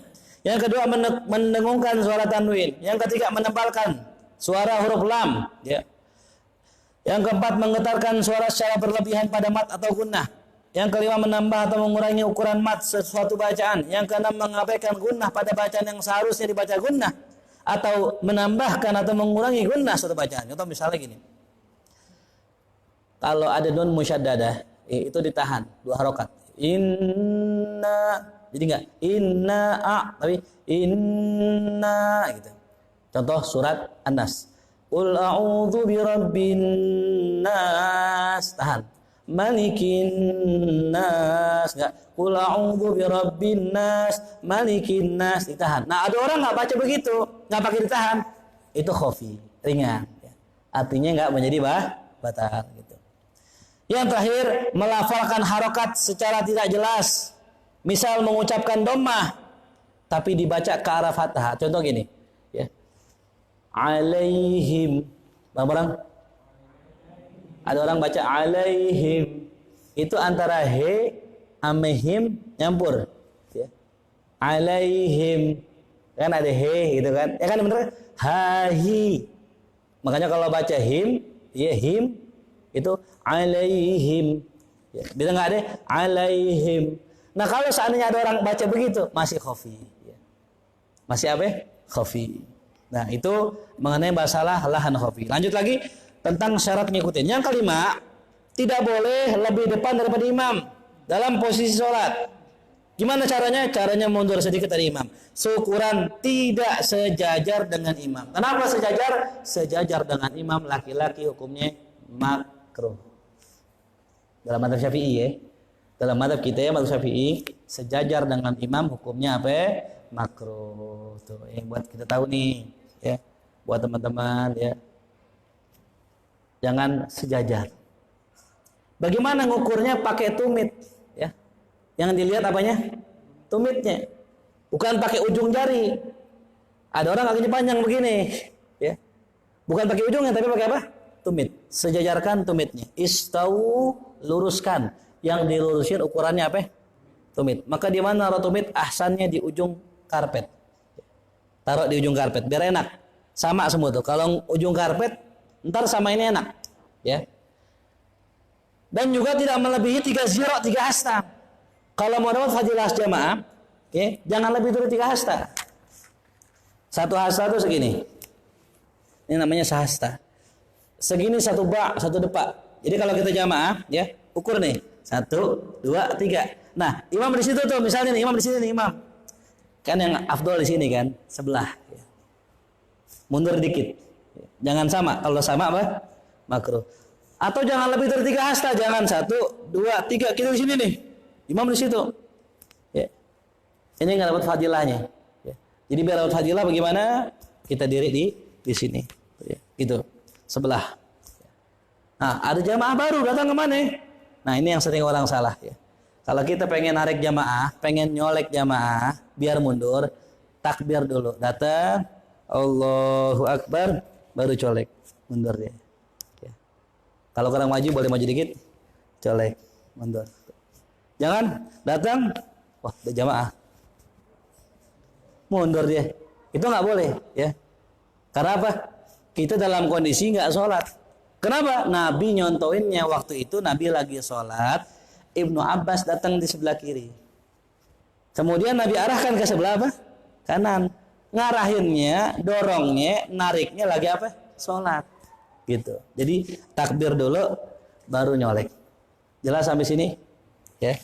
Yang kedua mendengungkan suara tanwin. Yang ketiga menebalkan suara huruf lam. Ya. Yang keempat menggetarkan suara secara berlebihan pada mat atau gunnah. Yang kelima menambah atau mengurangi ukuran mat sesuatu bacaan. Yang keenam mengabaikan gunnah pada bacaan yang seharusnya dibaca gunnah, atau menambahkan atau mengurangi gunnah suatu bacaan. Contoh misalnya gini. Kalau ada nun musyaddadah, itu ditahan 2 harokat. Inna Jadi enggak inna tapi inna gitu. Contoh surat An-Nas. Qul a'udzu birabbin nas. Tahan. Malikin nas. Enggak. Qul a'udzu birabbin nas, malikin nas. Ditahan. Nah, ada orang enggak baca begitu, enggak pakai ditahan. Itu khafi, ringan. Artinya enggak menjadi batal gitu. Yang terakhir, melafalkan harokat secara tidak jelas. Misal mengucapkan dhammah tapi dibaca ke arah fathah. Contoh gini, ya. Alaihim. Barang-barang ada orang baca alaihim. Itu antara he sama him nyampur, ya. Alaihim. Kan ada he gitu kan. Ya kan bener? Hahi. Makanya kalau baca him, ya him itu alaihim. Ya, bisa nggak ada alaihim. Nah kalau seandainya ada orang baca begitu masih khafi. Ya. Masih apa? Khafi. Nah itu mengenai masalah lahan khafi. Lanjut lagi tentang syarat ngikutin. Yang kelima, tidak boleh lebih depan daripada imam dalam posisi sholat. Gimana caranya? Caranya mundur sedikit dari imam. Seukuran tidak sejajar dengan imam. Kenapa sejajar? Sejajar dengan imam laki-laki hukumnya makruh. Dalam mazhab Syafi'i ya. Dalam mazhab kita ya, mazhab Syafi'i, sejajar dengan imam hukumnya apa? Makruh. Tuh, yang buat kita tahu nih, ya. Buat teman-teman ya. Jangan sejajar. Bagaimana ngukurnya? Pakai tumit, ya. Yang dilihat apanya? Tumitnya. Bukan pakai ujung jari. Ada orang kakinya panjang begini, ya. Bukan pakai ujungnya tapi pakai apa? Tumit. Sejajarkan tumitnya. Istau, luruskan. Yang dilurusin ukurannya apa? Tumit. Maka di mana taruh tumit? Ahsannya di ujung karpet. Taruh di ujung karpet biar enak. Sama semua tuh. Kalau ujung karpet ntar sama ini enak, ya. Dan juga tidak melebihi 3 zira', 3 hasta. Kalau mau dapat fadilah jamaah, ya, jangan lebih dari 3 hasta. 1 hasta itu segini. Ini namanya sahasta. Segini 1 ba', 1 depak. Jadi kalau kita jamaah, ya, ukur nih. 1, 2, 3. Nah, imam di situ tuh, misalnya nih, imam di sini nih, imam. Kan yang afdol di sini kan, sebelah. Ya. Mundur dikit. Jangan sama. Kalau sama apa? Makruh. Atau jangan lebih dari 3 hasta. Jangan 1, 2, 3. Kita di sini nih. Imam di situ. Ya. Ini nggak dapat fadilahnya. Ya. Jadi biar dapat fadilah bagaimana? Kita diri di sini. Ya. Gitu. Sebelah. Nah, ada jamaah baru datang ke mana? Nah, ini yang sering orang salah. Ya. Kalau kita pengen narik jamaah, pengen nyolek jamaah, biar mundur, takbir dulu. Datang, Allahu Akbar, baru colek, mundur dia. Ya. Kalau kurang maju boleh maju dikit, colek, mundur. Jangan datang, wah udah jamaah, mundur dia. Itu nggak boleh, ya. Karena apa? Kita dalam kondisi nggak sholat. Kenapa? Nabi nyontoinnya waktu itu Nabi lagi sholat, Ibnu Abbas datang di sebelah kiri. Kemudian Nabi arahkan ke sebelah apa? Kanan. Ngarahinnya, dorongnya, nariknya lagi apa? Sholat. Gitu. Jadi takbir dulu, baru nyolek. Jelas sampai sini? Ya.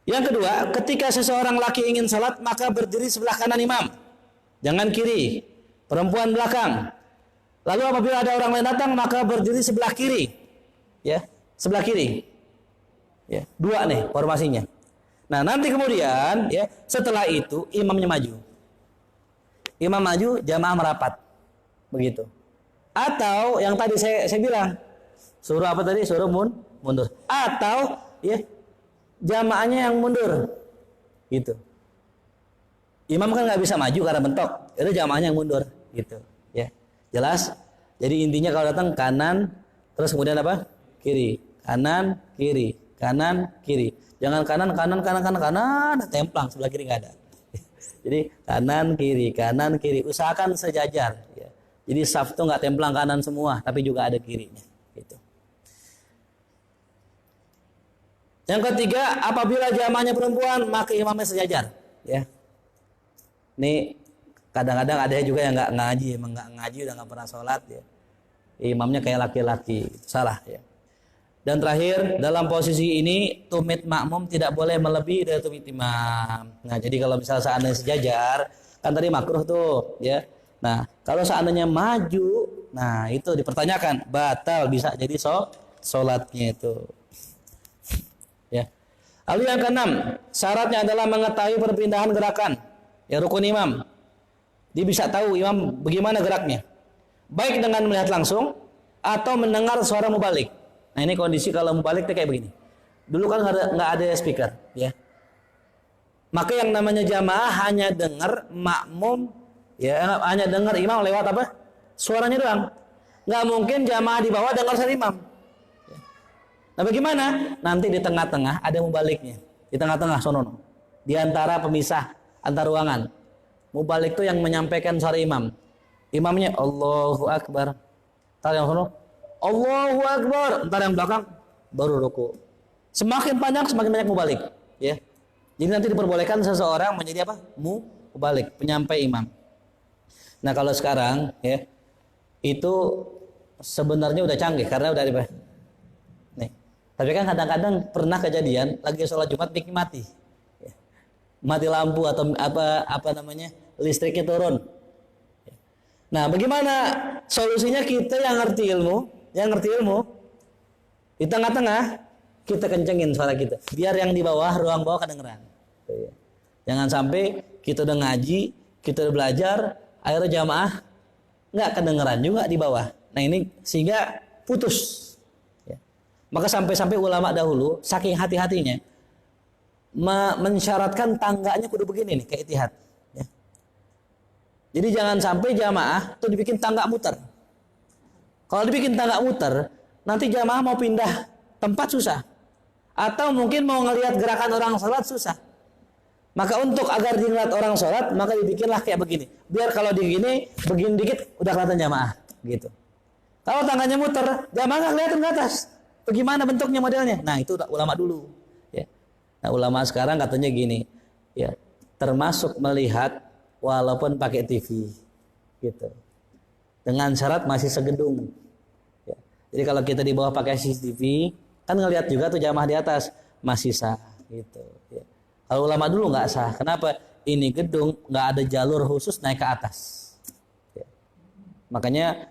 Yang kedua, ketika seseorang laki ingin sholat, maka berdiri sebelah kanan imam. Jangan kiri. Perempuan belakang. Lalu apabila ada orang lain datang, maka berdiri sebelah kiri. Ya, sebelah kiri. Ya, 2 nih formasinya. Nah, nanti kemudian ya, setelah itu imamnya maju. Imam maju, jamaah merapat. Begitu. Atau yang tadi saya bilang, suruh apa tadi? Suruh mundur. Atau ya, jamaahnya yang mundur. Gitu. Imam kan nggak bisa maju karena mentok. Itu jamaahnya yang mundur, gitu. Ya. Jelas? Jadi intinya kalau datang kanan, terus kemudian apa? Kiri. Kanan, kiri. Kanan, kiri. Jangan kanan, templang sebelah kiri nggak ada. Jadi kanan, kiri. Usahakan sejajar. Ya. Jadi saf itu nggak templang kanan semua, tapi juga ada kirinya. Gitu. Yang ketiga, apabila jamaahnya perempuan, maka imamnya sejajar. Ya. Ini kadang-kadang ada juga yang nggak ngaji, emang nggak ngaji udah nggak pernah sholat ya. Imamnya kayak laki-laki, salah ya. Dan terakhir, dalam posisi ini tumit makmum tidak boleh melebihi dari tumit imam. Nah, jadi kalau misalnya seandainya sejajar, kan tadi makruh tuh, ya. Nah, kalau seandainya maju, nah itu dipertanyakan, batal bisa jadi sholatnya itu. Ya. Lalu yang keenam, syaratnya adalah mengetahui perpindahan gerakan. Ya, rukun imam. Dia bisa tahu imam bagaimana geraknya. Baik dengan melihat langsung atau mendengar suara mubalik. Nah, ini kondisi kalau mubalik kayak begini. Dulu kan nggak ada speaker, ya. Maka yang namanya jamaah hanya dengar makmum, ya, hanya dengar imam lewat apa? Suaranya doang. Nggak mungkin jamaah di bawah dengar suara imam. Nah, bagaimana? Nanti di tengah-tengah ada mubaliknya. Di tengah-tengah sono. Di antara pemisah antar ruangan. Mubalik itu yang menyampaikan suara imam. Imamnya Allahu Akbar. Entar yang sono Allahu Akbar. Entar yang belakang baru ruku. Semakin panjang semakin banyak mubalik, ya. Jadi nanti diperbolehkan seseorang menjadi apa? Mubalik, penyampai imam. Nah, kalau sekarang, ya, itu sebenarnya udah canggih karena udah ada. Nih. Tapi kan kadang-kadang pernah kejadian lagi sholat Jumat mati. Ya. Mati lampu atau apa namanya? Listriknya turun. Nah, bagaimana solusinya? Kita yang ngerti ilmu di tengah-tengah kita kencengin suara kita, biar yang di bawah, ruang bawah kedengeran. Jangan sampai kita udah ngaji, kita udah belajar, akhirnya jamaah nggak kedengeran juga di bawah. Nah, ini sehingga putus. Ya. Maka sampai-sampai ulama dahulu saking hati-hatinya mensyaratkan tangganya kudu begini nih, kayak Ittihad. Ya. Jadi jangan sampai jamaah tuh dibikin tangga muter. Kalau dibikin tangga muter, nanti jamaah mau pindah tempat susah. Atau mungkin mau ngelihat gerakan orang sholat susah. Maka untuk agar dilihat orang sholat, maka dibikinlah kayak begini. Biar kalau begini dikit udah kelihatan jamaah, gitu. Kalau tangganya muter, jamaah nggak kelihatan ke atas. Bagaimana bentuknya modelnya? Nah, itu ulama dulu. Ya. Nah, ulama sekarang katanya gini, ya, termasuk melihat walaupun pakai TV, gitu. Dengan syarat masih segedung. Ya. Jadi kalau kita di bawah pakai CCTV, kan ngelihat juga tuh jamaah di atas masih sah, gitu. Ya. Kalau ulama dulu nggak sah. Kenapa? Ini gedung nggak ada jalur khusus naik ke atas. Ya. Makanya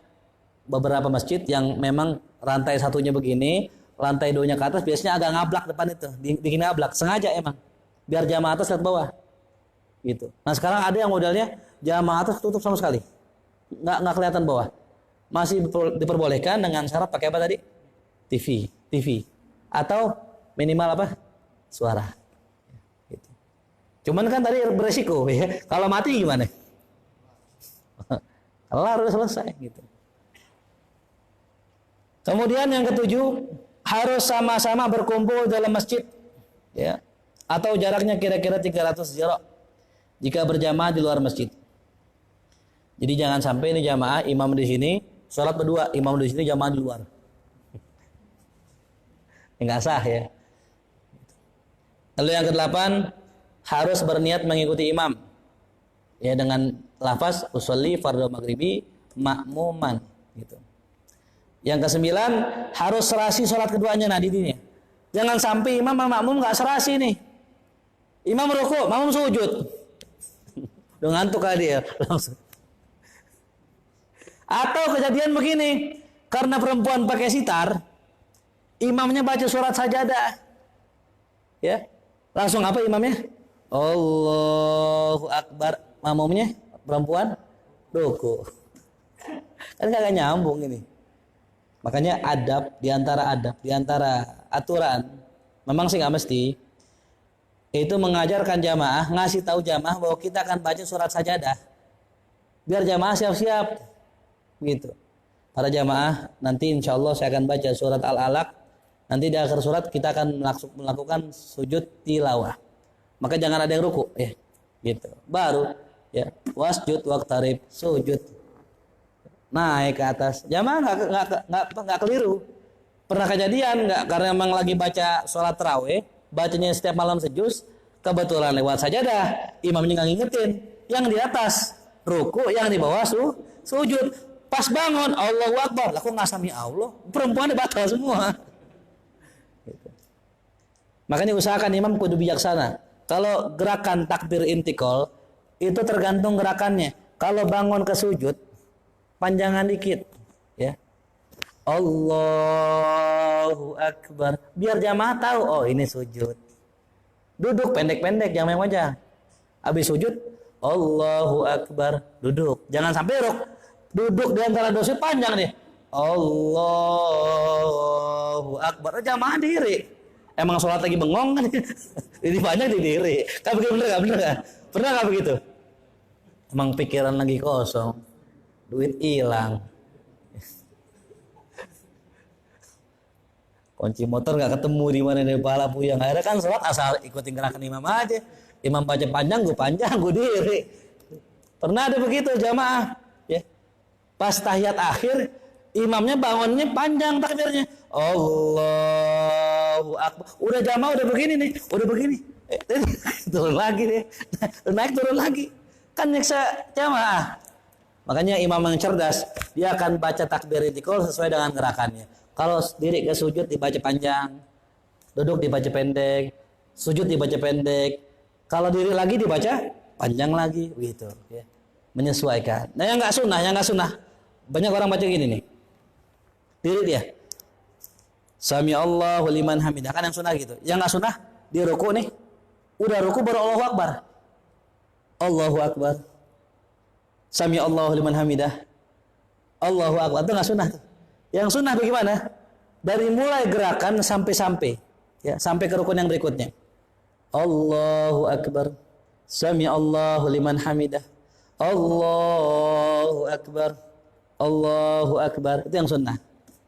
beberapa masjid yang memang rantai satunya begini, lantai 2-nya ke atas biasanya agak ngablak depan itu, bikin ngablak, sengaja emang, biar jamaah atas lihat bawah. Gitu. Nah, sekarang ada yang modelnya jamaah atas tutup sama sekali. Nggak kelihatan bawah. Masih diperbolehkan dengan syarat pakai apa tadi? TV atau minimal apa? Suara. Gitu. Cuman kan tadi beresiko, ya. Kalau mati gimana? Kelar udah selesai, gitu. Kemudian yang ketujuh, harus sama-sama berkumpul dalam masjid, ya. Atau jaraknya kira-kira 300 jarak jika berjamaah di luar masjid. Jadi jangan sampai ini jamaah imam di sini sholat berdua, imam di sini jamaah di luar. Enggak sah, ya. Lalu yang kedelapan, harus berniat mengikuti imam, ya, dengan lafaz usolli fardhu maghribi makmuman, gitu. Yang kesembilan, harus serasi sholat keduanya. Nah, didinya jangan sampai imam sama makmum nggak serasi nih. Imam rukuk, makmum sujud. Udah ngantuk kali dia langsung. Atau kejadian begini, karena perempuan pakai sitar, imamnya baca surat sajadah, ya, langsung apa imamnya? Allahu Akbar, makmumnya perempuan ruku. Kan kagak nyambung ini. Makanya adab, di antara aturan, memang sih nggak mesti, itu mengajarkan jamaah, ngasih tahu jamaah bahwa kita akan baca surat sajadah, biar jamaah siap-siap, gitu. Para jamaah, nanti insya Allah saya akan baca surat Al-Alaq, nanti di akhir surat kita akan melakukan sujud tilawah, maka jangan ada yang ruku, ya, gitu. Baru, ya, wasjud waqtarib, sujud, naik ke atas. Jamaah nggak keliru. Pernah kejadian nggak? Karena memang lagi baca sholat tarawih, bacanya setiap malam sejuz, kebetulan lewat sajadah, imamnya nggak ngingetin, yang di atas ruku, yang di bawah sujud. Pas bangun Allahu Akbar, lah kok ngasami Allah, perempuan batal semua. Makanya usahakan imam kudu bijaksana. Kalau gerakan takbir intikal itu tergantung gerakannya. Kalau bangun ke sujud, panjangan dikit, ya. Allahu Akbar. Biar jamaah tahu, oh ini sujud. Duduk pendek-pendek, jangan yang wajah. Habis sujud, Allahu Akbar, duduk. Jangan sampai duduk di antara dua sujud panjang nih. Allahu Akbar. Jamaah diri. Emang sholat lagi bengong kan? Ini banyak di diri. Kan begitu bener kan? Pernah nggak begitu? Emang pikiran lagi kosong, duit hilang. Kunci motor nggak ketemu di mana di kepala puyeng. Akhirnya kan sholat asal ikutin gerakan imam aja. Imam baca panjang, gue diri. Pernah ada begitu jamaah? Ya. Pas tahiyat akhir, imamnya bangunnya panjang takbirnya. Allahu Akbar. Udah jamaah udah begini nih, udah begini. Turun lagi deh. Naik turun lagi. Kan nyiksa jamaah. Makanya imam yang cerdas, dia akan baca takbir intikal sesuai dengan gerakannya. Kalau diri ke sujud dibaca panjang, duduk dibaca pendek, sujud dibaca pendek. Kalau diri lagi dibaca panjang lagi, begitu. Ya. Menyesuaikan. Nah yang nggak sunnah, banyak orang baca gini nih. Diri dia. Sami Allahu liman hamidah, kan yang sunnah gitu. Yang nggak sunnah di ruku nih, udah ruku baru Allahu Akbar. Allahu Akbar. Sami Allahu liman hamidah. Allahu Akbar, itu nggak sunnah. Yang sunnah bagaimana? Dari mulai gerakan sampai ya, sampai ke rukun yang berikutnya. Allahu Akbar. Sami Allahu liman hamidah. Allahu Akbar. Allahu Akbar. Itu yang sunnah.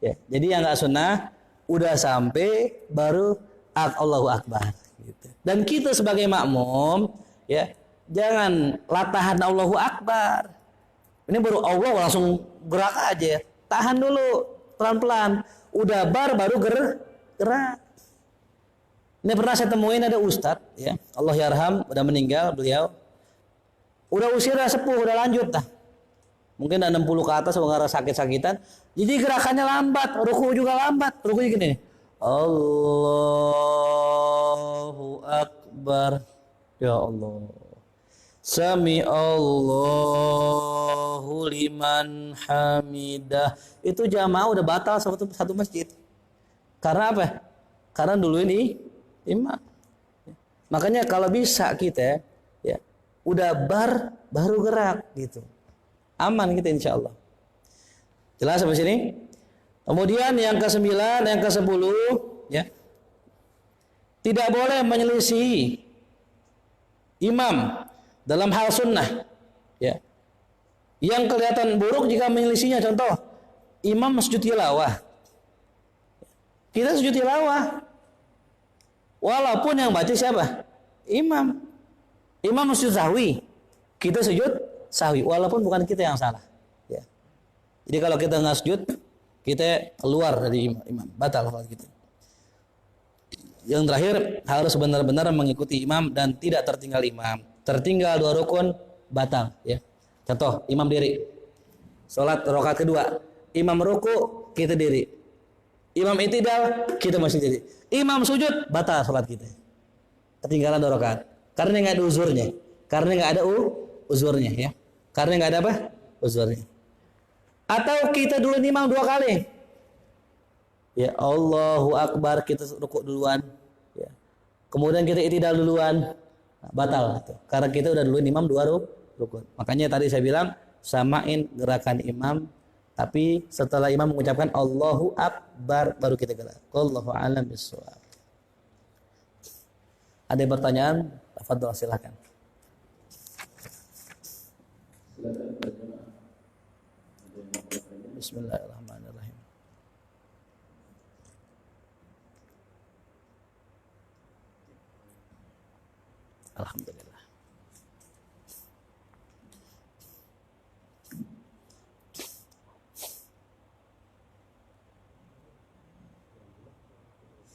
Ya, jadi yang nggak sunnah udah sampai baru Allahu Akbar gitu. Dan kita sebagai makmum ya jangan latahan Allahu Akbar. Ini baru Allah langsung gerak aja. Tahan dulu pelan-pelan. Udah baru gerak. Ini pernah saya temuin ada ustadz ya, Allah yarham, udah meninggal beliau. Udah usia sepuh, udah lanjut dah. Mungkin 60 ke atas mengarah sakit-sakitan. Jadi gerakannya lambat, ruku juga lambat. Rukunya gini. Allahu Akbar. Ya Allah. Sami Allahu liman hamidah. Itu jamaah udah batal satu masjid. Karena apa? Karena dulu ini imam. Makanya kalau bisa kita ya udah baru gerak gitu. Aman kita insya Allah. Jelas sampai sini? Kemudian yang ke-9, yang ke-10 ya. Tidak boleh menyelisihi imam dalam hal sunnah ya. Yang kelihatan buruk jika menyelisihinya, contoh imam sujud tilawah. Kita sujud tilawah. Walaupun yang baca siapa? Imam. Imam sujud sahwi. Kita sujud sahwi walaupun bukan kita yang salah ya. Jadi kalau kita nggak sujud kita keluar dari imam, batal kalau gitu. Yang terakhir harus benar-benar mengikuti imam dan tidak tertinggal imam. Tertinggal 2 rukun batal ya. Contoh imam diri salat rakaat kedua, imam ruku kita diri, imam i'tidal kita masih diri, imam sujud batal salat kita, ketinggalan 2 rakaat karena nggak ada uzurnya, karena nggak ada uzurnya ya. Karena nggak ada apa? Uzurnya. Atau kita dulu imam 2 kali. Ya Allahu Akbar kita rukuk duluan. Ya. Kemudian kita i'tidal duluan. Nah, batal. Gitu. Karena kita udah dulu imam 2 rukuk. Makanya tadi saya bilang samain gerakan imam. Tapi setelah imam mengucapkan Allahu Akbar baru kita gerak. Wallahu a'lam bishawab. Ada pertanyaan? Tafadhol silakan. Bismillahirrahmanirrahim. Alhamdulillah.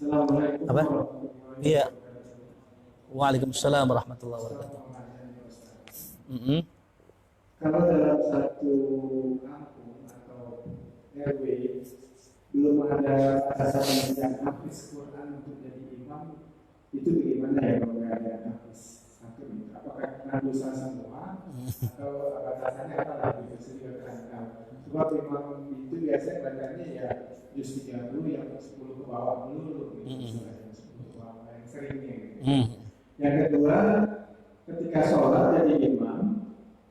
Assalamualaikum Apa? warahmatullahi Iya. wabarakatuh. Waalaikumsalam warahmatullahi wabarakatuh. Kalau dalam satu kampung atau RW belum ada pasangan yang hafiz Quran untuk jadi imam, itu bagaimana ya kalau nggak ada hapus satu itu? Apakah kena dosa semua atau batasannya apa lagi? Saya juga kurang tahu. Sebab imam itu biasanya bacanya ya juz 30 yang 10 ke bawah dulu gitu. 10 ke bawah yang seringnya gitu. Yang kedua, ketika sholat jadi imam,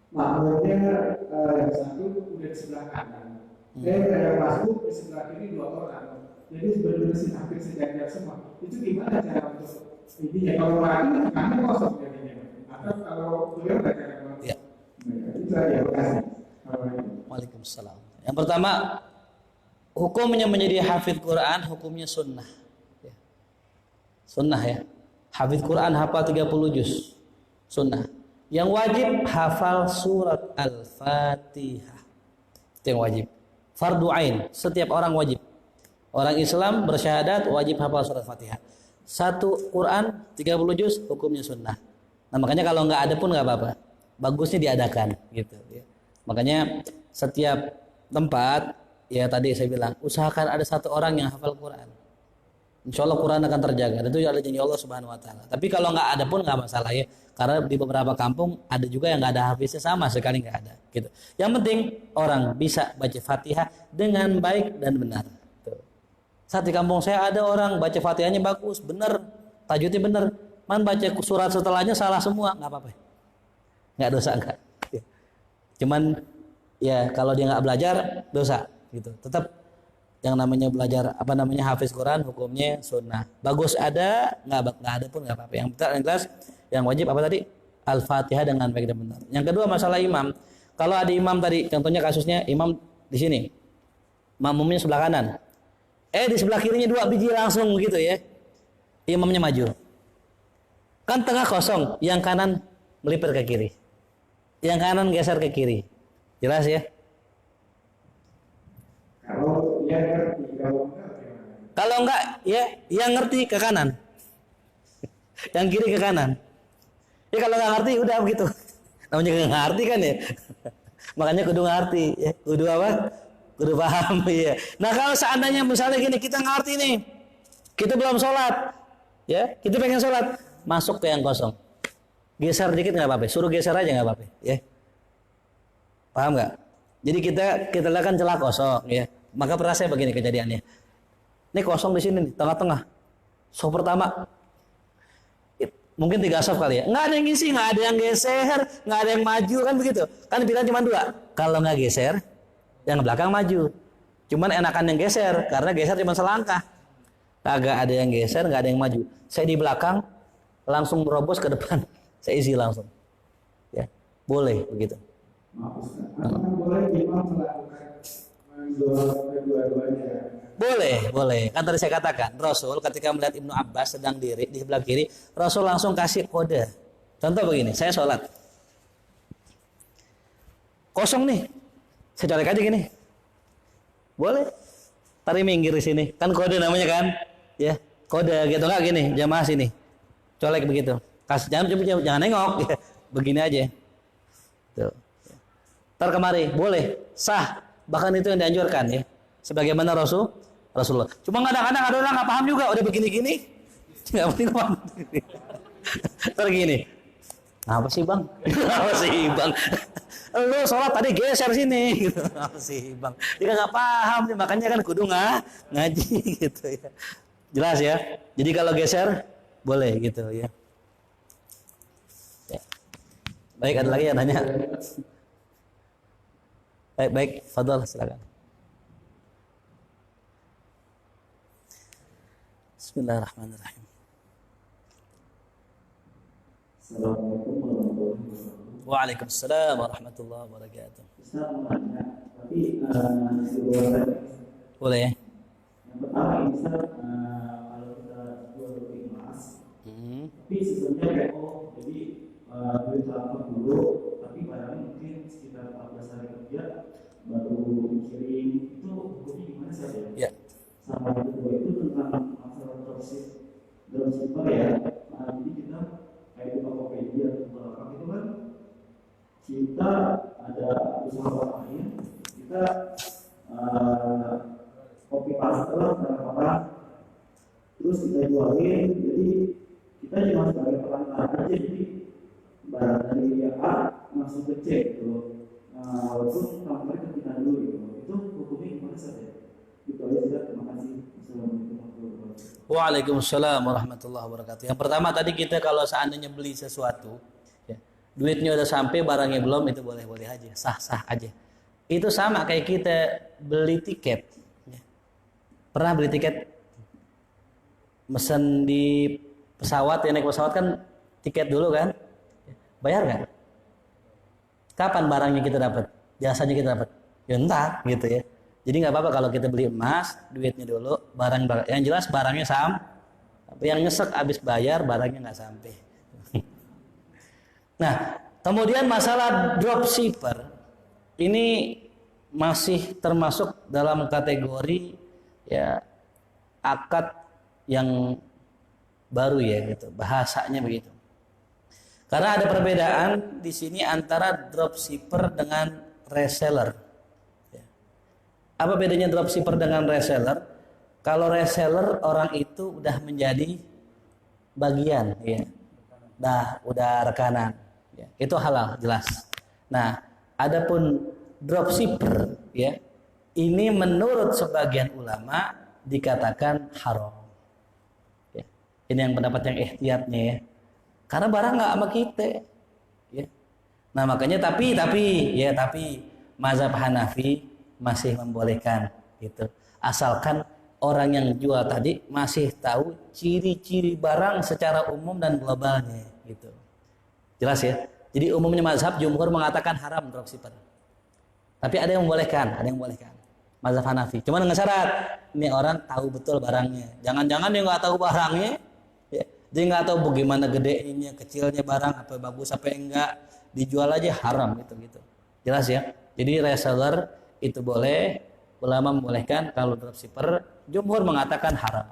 makmumnya yang satu udah di sebelah kanan, yang masuk di sebelah kiri 2 orang. Jadi benar-benar hampir sejajar semua. Itu gimana cara untuk ini ya? Kalau lagi kami kosong jadinya. Atau kalau beliau baca Ya. itu aja. Terima kasih. Waalaikumsalam. Yang pertama, hukumnya menjadi hafidz Quran, hukumnya sunnah. Ya. Sunnah ya. Hafidz Quran hafal 30 juz. Sunnah. Yang wajib hafal surat Al-Fatihah. Itu yang wajib. Fardu ain, setiap orang wajib. Orang Islam bersyahadat wajib hafal surat Fatihah. Satu Quran 30 juz, hukumnya sunnah. Nah, makanya kalau nggak ada pun nggak apa-apa. Bagusnya diadakan gitu ya. Makanya setiap tempat ya tadi saya bilang usahakan ada satu orang yang hafal Quran. Insya Allah Quran akan terjaga. Dan itu ada janji Allah Subhanahu Wa Taala. Tapi kalau nggak ada pun nggak masalah ya. Karena di beberapa kampung ada juga yang nggak ada hafiznya, sama sekali nggak ada. Gitu. Yang penting orang bisa baca Fatihah dengan baik dan benar. Tuh. Saat di kampung saya ada orang baca Fatihahnya bagus, benar, tajwidnya benar. Man baca surat setelahnya salah semua, nggak apa-apa. Nggak dosa nggak. Ya. Cuman ya kalau dia nggak belajar dosa. Gitu. Tetap yang namanya belajar hafiz Quran hukumnya sunnah. Bagus ada, nggak ada pun nggak apa-apa. Yang jelas yang wajib apa tadi? Al-Fatihah dengan baik dan benar. Yang kedua masalah imam. Kalau ada imam tadi, contohnya kasusnya imam di sini, makmumnya sebelah kanan. Di sebelah kirinya 2 biji langsung gitu ya. Imamnya maju. Kan tengah kosong, yang kanan melipir ke kiri. Yang kanan geser ke kiri. Jelas ya? Kalau dia ngerti, kalau enggak ya yang ngerti ke kanan. Yang kiri ke kanan. Ya kalau nggak ngerti udah begitu. Namanya nggak ngerti kan ya. Makanya kudu ngerti ya. Kudu apa? Kudu paham ya. Nah kalau seandainya misalnya gini, kita ngerti nih, kita belum sholat ya, kita pengen sholat, masuk ke yang kosong, geser dikit nggak apa-apa, suruh geser aja nggak apa-apa ya. Paham nggak? Jadi kita lakukan celah kosong ya. Maka pernah saya begini kejadiannya. Ini kosong di sini nih, tengah-tengah. Sof pertama mungkin 3 sof kali ya. Nggak ada yang ngisi, nggak ada yang geser, nggak ada yang maju kan begitu. Kan pilihan cuma 2. Kalau nggak geser, yang belakang maju. Cuman enakan yang geser karena geser cuma selangkah. Kagak ada yang geser, nggak ada yang maju. Saya di belakang langsung merobos ke depan. Saya isi langsung. Ya, boleh begitu. Maaf Ustaz, apakah boleh imam melakukan kedua-duanya? Boleh. Kan tadi saya katakan, Rasul ketika melihat Ibnu Abbas sedang diri di sebelah kiri, Rasul langsung kasih kode. Contoh begini, saya sholat. Kosong nih. Saya colek aja gini. Boleh. Tarik minggir di sini. Kan kode namanya kan? Ya, kode gitu enggak gini, jamaah sini. Colek begitu. Jangan nengok. Ya. Begini aja. Tuh. Ntar kemari, boleh, sah, bahkan itu yang dianjurkan ya. Sebagaimana Rasulullah. Cuma kadang-kadang ada orang nggak paham juga, udah begini-gini, nggak penting paham. Ntar gini, apa sih bang? Apa sih bang? Lu sholat tadi geser sini, gitu. Apa sih bang? Dia nggak paham, makanya kan kudu ngaji gitu ya. Jelas ya. Jadi kalau geser boleh gitu ya. Baik, ada lagi yang nanya? Baik, fadhal silakan. Bismillahirrahmanirrahim. Assalamualaikum warahmatullahi wabarakatuh. Waalaikumsalam warahmatullahi wabarakatuh. Ustaz mau nanya, tapi dua tadi. Boleh ya? Yang pertama ini Ustaz, kalau kita jual beli emas, tapi sistemnya PO, jadi duit transfer dulu, tapi barangnya mungkin sekitar 14 hari kerja baru dikirim, itu hukumnya gimana saja? Ya. Sama yang kedua itu tentang masalah dropshipper ya. Jadi kita kayak di Tokopedia atau Bukalapak itu kan kita ada usaha orang lain, kita copy paste lah barang orang, terus kita jualin, jadi kita cuma sebagai perantara aja, jadi barang dari A langsung ke C gitu. Nah, walaupun kantor ke kita dulu gitu, itu hukumnya gimana saja? Gitu aja sudah. Terima kasih. Assalamualaikum warahmatullahi wabarakatuh. Waalaikumsalam warahmatullahi wabarakatuh. Yang pertama tadi kita kalau seandainya beli sesuatu, ya, duitnya udah sampai barangnya belum, itu boleh-boleh aja, sah-sah aja. Itu sama kayak kita beli tiket. Ya. Pernah beli tiket? Mesen di pesawat, ya naik pesawat kan tiket dulu kan? Bayar nggak? Kapan barangnya kita dapat? Jasanya kita dapat? Ya entar gitu ya. Jadi nggak apa-apa kalau kita beli emas, duitnya dulu, barang yang jelas barangnya yang nyesek habis bayar barangnya nggak sampai. Nah, kemudian masalah dropshipper ini masih termasuk dalam kategori ya akad yang baru ya gitu, bahasanya begitu. Karena ada perbedaan di sini antara dropshipper dengan reseller. Ya. Apa bedanya dropshipper dengan reseller? Kalau reseller orang itu udah menjadi bagian, ya, udah rekanan, ya. Itu halal jelas. Nah, adapun dropshipper, ya, ini menurut sebagian ulama dikatakan haram. Ya. Ini yang pendapat yang ihtiyatnya ya. Karena barang nggak sama kita, ya. Nah makanya tapi mazhab Hanafi masih membolehkan gitu, asalkan orang yang jual tadi masih tahu ciri-ciri barang secara umum dan globalnya, gitu. Jelas ya. Jadi umumnya mazhab jumhur mengatakan haram dropshipper. Tapi ada yang membolehkan, mazhab Hanafi. Cuma dengan syarat ini orang tahu betul barangnya. Jangan-jangan dia nggak tahu barangnya. Dia nggak tahu bagaimana gedenya, kecilnya barang, apa bagus apa enggak, dijual aja haram gitu. Jelas ya. Jadi reseller itu boleh, ulama membolehkan. Kalau dropshipper, jumhur mengatakan haram.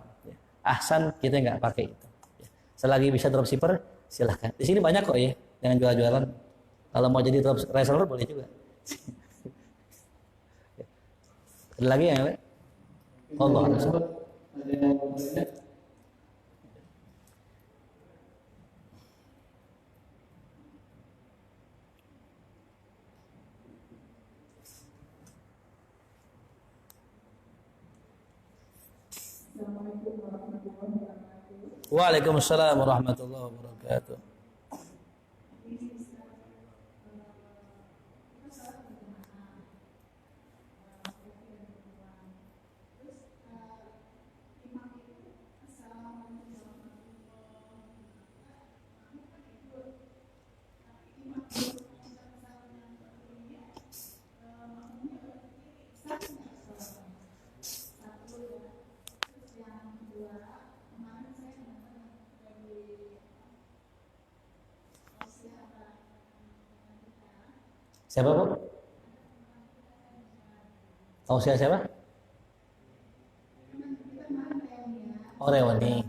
Ahsan kita nggak pakai itu. Selagi bisa dropshipper, silahkan. Di sini banyak kok ya, jangan jual-jualan. Kalau mau jadi reseller boleh juga. Ada lagi yang lain? Allah. Ada yang mau bertanya? Waalaikumsalam warahmatullahi wabarakatuh. Siapa Bu? Tausiah siapa? Oh Rewani.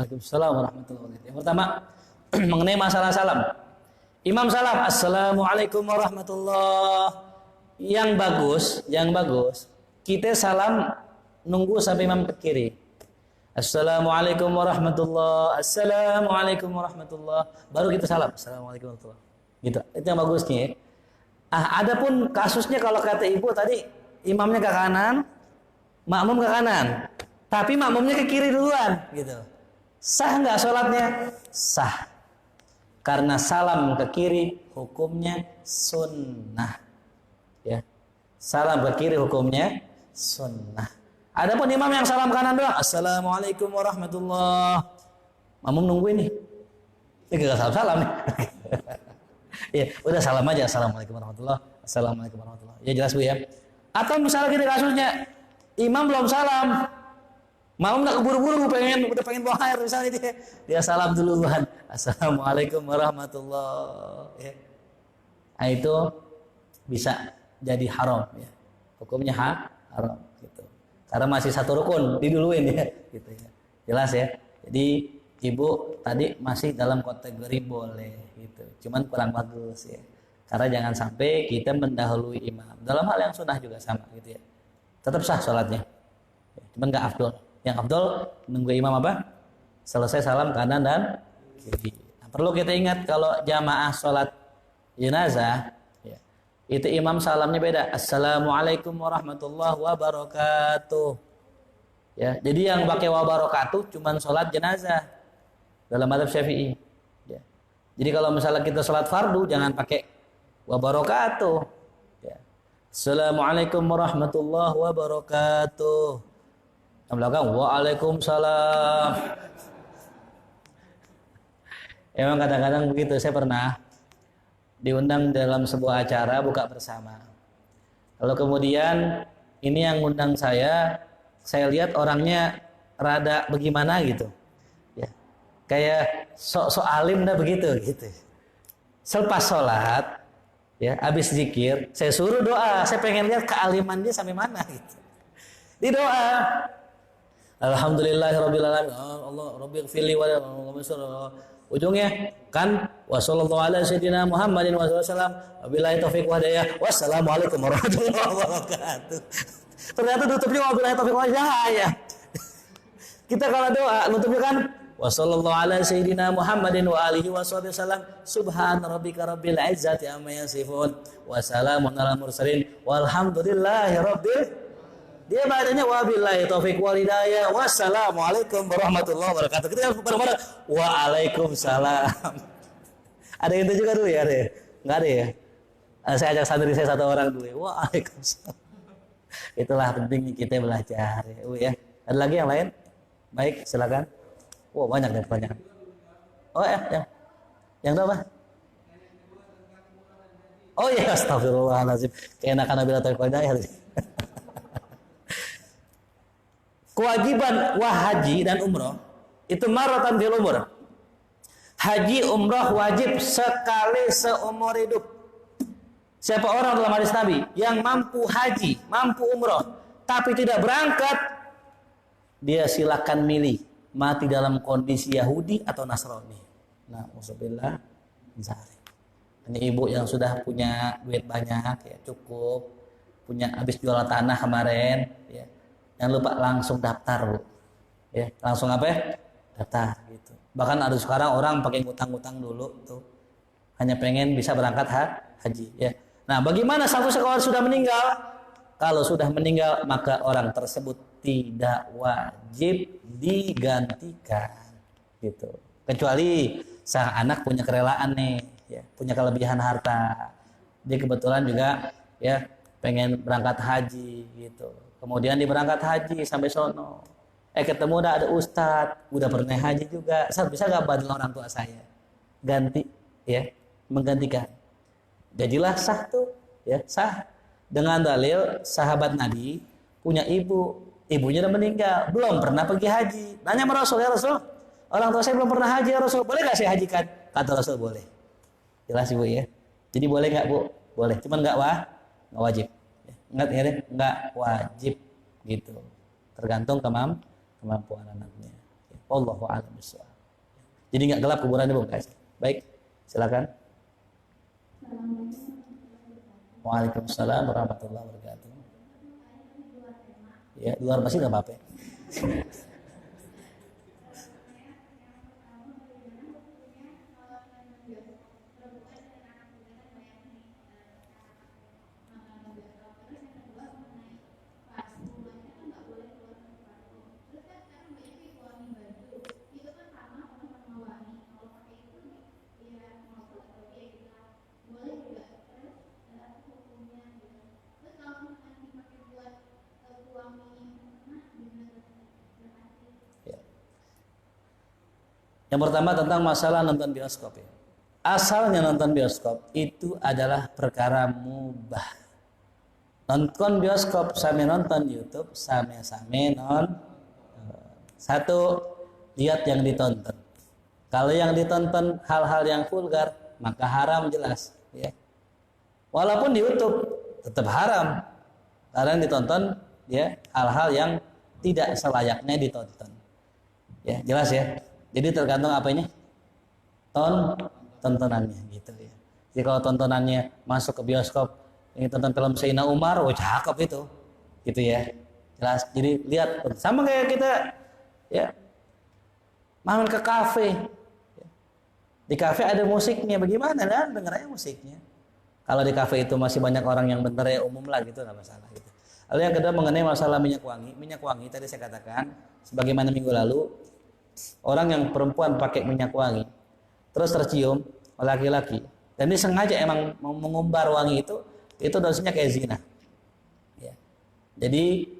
Waalaikumsalam warahmatullahi wabarakatuh. Yang pertama mengenai masalah salam. Imam salam, assalamualaikum warahmatullah. Yang bagus, kita salam nunggu sampai imam ke kiri. Assalamualaikum warahmatullah. Assalamualaikum warahmatullah. Baru kita salam. Assalamualaikum warahmatullah. Gitu. Itu yang bagusnya. Ya. Adapun kasusnya kalau kata ibu tadi imamnya ke kanan, makmum ke kanan, tapi makmumnya ke kiri duluan, gitu. Sah nggak sholatnya? Sah. Karena salam ke kiri hukumnya sunnah. Ya. Salam ke kiri hukumnya sunnah. Adapun imam yang salam kanan doang, assalamualaikum warahmatullah. Makmum nunggu ini. Ini gak salam nih. Ya, udah salam aja. Assalamualaikum warahmatullah. Assalamualaikum warahmatullah. Ya jelas Bu ya. Atau misalnya gini kasusnya, imam belum salam. Mau udah keburu-buru udah pengen buang air misalnya dia salam duluan. Assalamualaikum warahmatullah. Ya. Nah, itu bisa jadi haram ya. Hukumnya haram. Gitu. Karena masih satu rukun, diduluin ya, gitu ya. Jelas ya. Jadi ibu tadi masih dalam kategori boleh gitu. Cuman kurang bagus ya. Karena jangan sampai kita mendahului imam. Dalam hal yang sunnah juga sama gitu ya. Tetap sah sholatnya. Cuman nggak afdol. Yang afdol nunggu imam apa? Selesai salam kanan dan kiri. Nah, perlu kita ingat kalau jamaah sholat jenazah ya, itu imam salamnya beda. Assalamualaikum warahmatullahi wabarakatuh. Ya, jadi yang pakai wabarakatuh cuman sholat jenazah dalam mazhab Syafi'i. Ya. Jadi kalau misalnya kita sholat fardu jangan pakai wabarakatuh. Ya. Assalamualaikum warahmatullahi wabarakatuh. Yang belakang waalaikumsalam. Emang kadang-kadang begitu. Saya pernah diundang dalam sebuah acara buka bersama. Lalu kemudian ini yang undang saya lihat orangnya rada bagaimana gitu. Ya. Kayak sok alim dah begitu gitu. Selepas sholat, ya, habis zikir, saya suruh doa. Saya pengen lihat kealiman dia sampai mana gitu. Di doa. Alhamdulillahirabbil alamin. Allah rabbighfirli wa ujungnya kan wasallallahu ala sayyidina Muhammadin wasallam wabillahi taufiq wa hidayah wassalamualaikum warahmatullahi wabarakatuh. Ternyata nutupnya wabillahi taufiq wa hidayah. Kita kalau doa nutupnya kan wasallallahu ala sayyidina Muhammadin wa alihi wasallam subhana rabbika rabbil izzati amma yasifun wa salamun alal mursalin walhamdulillahi rabbil. Dia bacanya wabillahi taufiq wal hidayah wassalamualaikum warahmatullahi wabarakatuh. Kita pada waalaikumsalam. Ada yang itu juga dulu ya, ada ya? Enggak ada ya? Saya ajak santri saya satu orang dulu ya. Waalaikumsalam. Itulah pentingnya kita belajar ya. Ada lagi yang lain? Baik, silakan. Wah, banyak deh banyak. Oh ya. Yang apa? Oh ya, astagfirullahaladzim. Keenakan bila taufiq wal hidayah. Kewajiban haji dan umroh itu maratan fil umur. Haji umroh wajib sekali seumur hidup. Siapa orang dalam hadis Nabi yang mampu haji, mampu umroh, tapi tidak berangkat, dia silakan milih mati dalam kondisi Yahudi atau Nasrani. Nah, uzubillah min dzalik. Ini ibu yang sudah punya duit banyak, ya cukup, punya habis jual tanah kemarin, ya. Jangan lupa langsung daftar, Bu. Ya, langsung apa ya? Daftar gitu. Bahkan ada sekarang orang pakai ngutang-ngutang dulu tuh. Hanya pengen bisa berangkat haji, ya. Nah, bagaimana satu kalau sudah meninggal? Kalau sudah meninggal, maka orang tersebut tidak wajib digantikan. Gitu. Kecuali sang anak punya kerelaan nih, ya, punya kelebihan harta. Dia kebetulan juga ya pengen berangkat haji gitu. Kemudian diberangkat haji sampai sono. Ketemu udah ada ustadz, udah pernah haji juga. Saya bisa gak bantu orang tua saya? Ganti, ya, menggantikan. Jadilah sah tuh, ya, sah. Dengan dalil sahabat Nabi punya ibu, ibunya udah meninggal, belum pernah pergi haji. Nanya sama Rasul, ya Rasul, orang tua saya belum pernah haji, ya Rasul, boleh gak saya hajikan? Kata Rasul, boleh. Jelas ibu ya. Jadi boleh gak Bu? Boleh, cuman gak wajib. Ingat ya deh, nggak wajib gitu, tergantung kemampuan anaknya. Wallahu a'lam bishawab. Jadi nggak gelap kuburannya Bu, guys. Baik, silakan. Waalaikumsalam warahmatullahi wabarakatuh. Ya, luar masih nggak apa-apa. Yang pertama tentang masalah nonton bioskop ya. Asalnya nonton bioskop itu adalah perkara mubah. Nonton bioskop sama nonton YouTube sama-sama satu, lihat yang ditonton. Kalau yang ditonton hal-hal yang vulgar, maka haram jelas ya. Walaupun di YouTube tetap haram. Karena yang ditonton ya hal-hal yang tidak selayaknya ditonton. Ya, jelas ya. Jadi tergantung apa ini? Tontonannya gitu ya. Jadi kalau tontonannya masuk ke bioskop, ini tonton film Sayyidina Umar, oh cakep itu. Gitu ya. Jelas. Jadi lihat sama kayak kita ya main ke kafe. Di kafe ada musiknya, bagaimana kan denger aja musiknya. Kalau di kafe itu masih banyak orang yang bener ya umum lah gitu, nggak masalah gitu. Lalu yang kedua mengenai masalah minyak wangi. Minyak wangi tadi saya katakan, sebagaimana minggu lalu, orang yang perempuan pakai minyak wangi, terus tercium oleh laki-laki, dan dia sengaja emang mengumbar wangi itu dosanya kayak zina. Ya. Jadi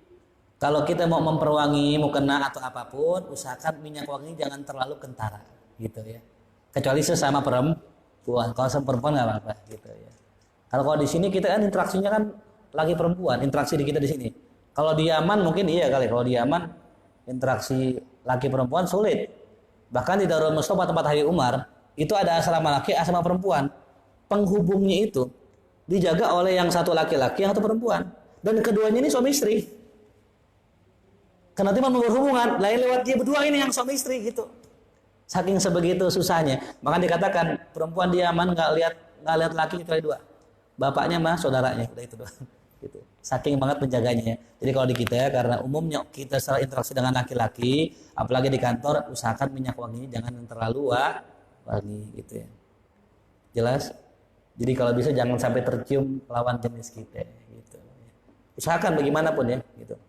kalau kita mau memperwangi mukena atau apapun, usahakan minyak wangi jangan terlalu kentara, gitu ya. Kecuali sesama perempuan. Kalau sama perempuan nggak apa-apa, gitu ya. Kalau di sini kita kan interaksinya kan laki perempuan, interaksi di kita di sini. Kalau di Yaman mungkin iya kali. Kalau di Yaman interaksi laki perempuan sulit. Bahkan di Darul Mustafa tempat Habib Umar itu ada asrama laki, asrama perempuan. Penghubungnya itu dijaga oleh yang satu laki-laki, yang satu perempuan. Dan keduanya ini suami istri. Karena nanti mau berhubungan, lain lewat dia berdua ini yang suami istri gitu. Saking sebegitu susahnya. Maka dikatakan perempuan di Yaman nggak lihat laki kecuali dua. Bapaknya mah saudaranya, udah itu doang. Gitu. Saking banget penjaganya. Jadi kalau di kita karena umumnya kita secara interaksi dengan laki-laki, apalagi di kantor, usahakan minyak wanginya jangan terlalu wangi gitu ya. Jelas? Jadi kalau bisa jangan sampai tercium lawan jenis kita gitu. Usahakan bagaimanapun ya gitu.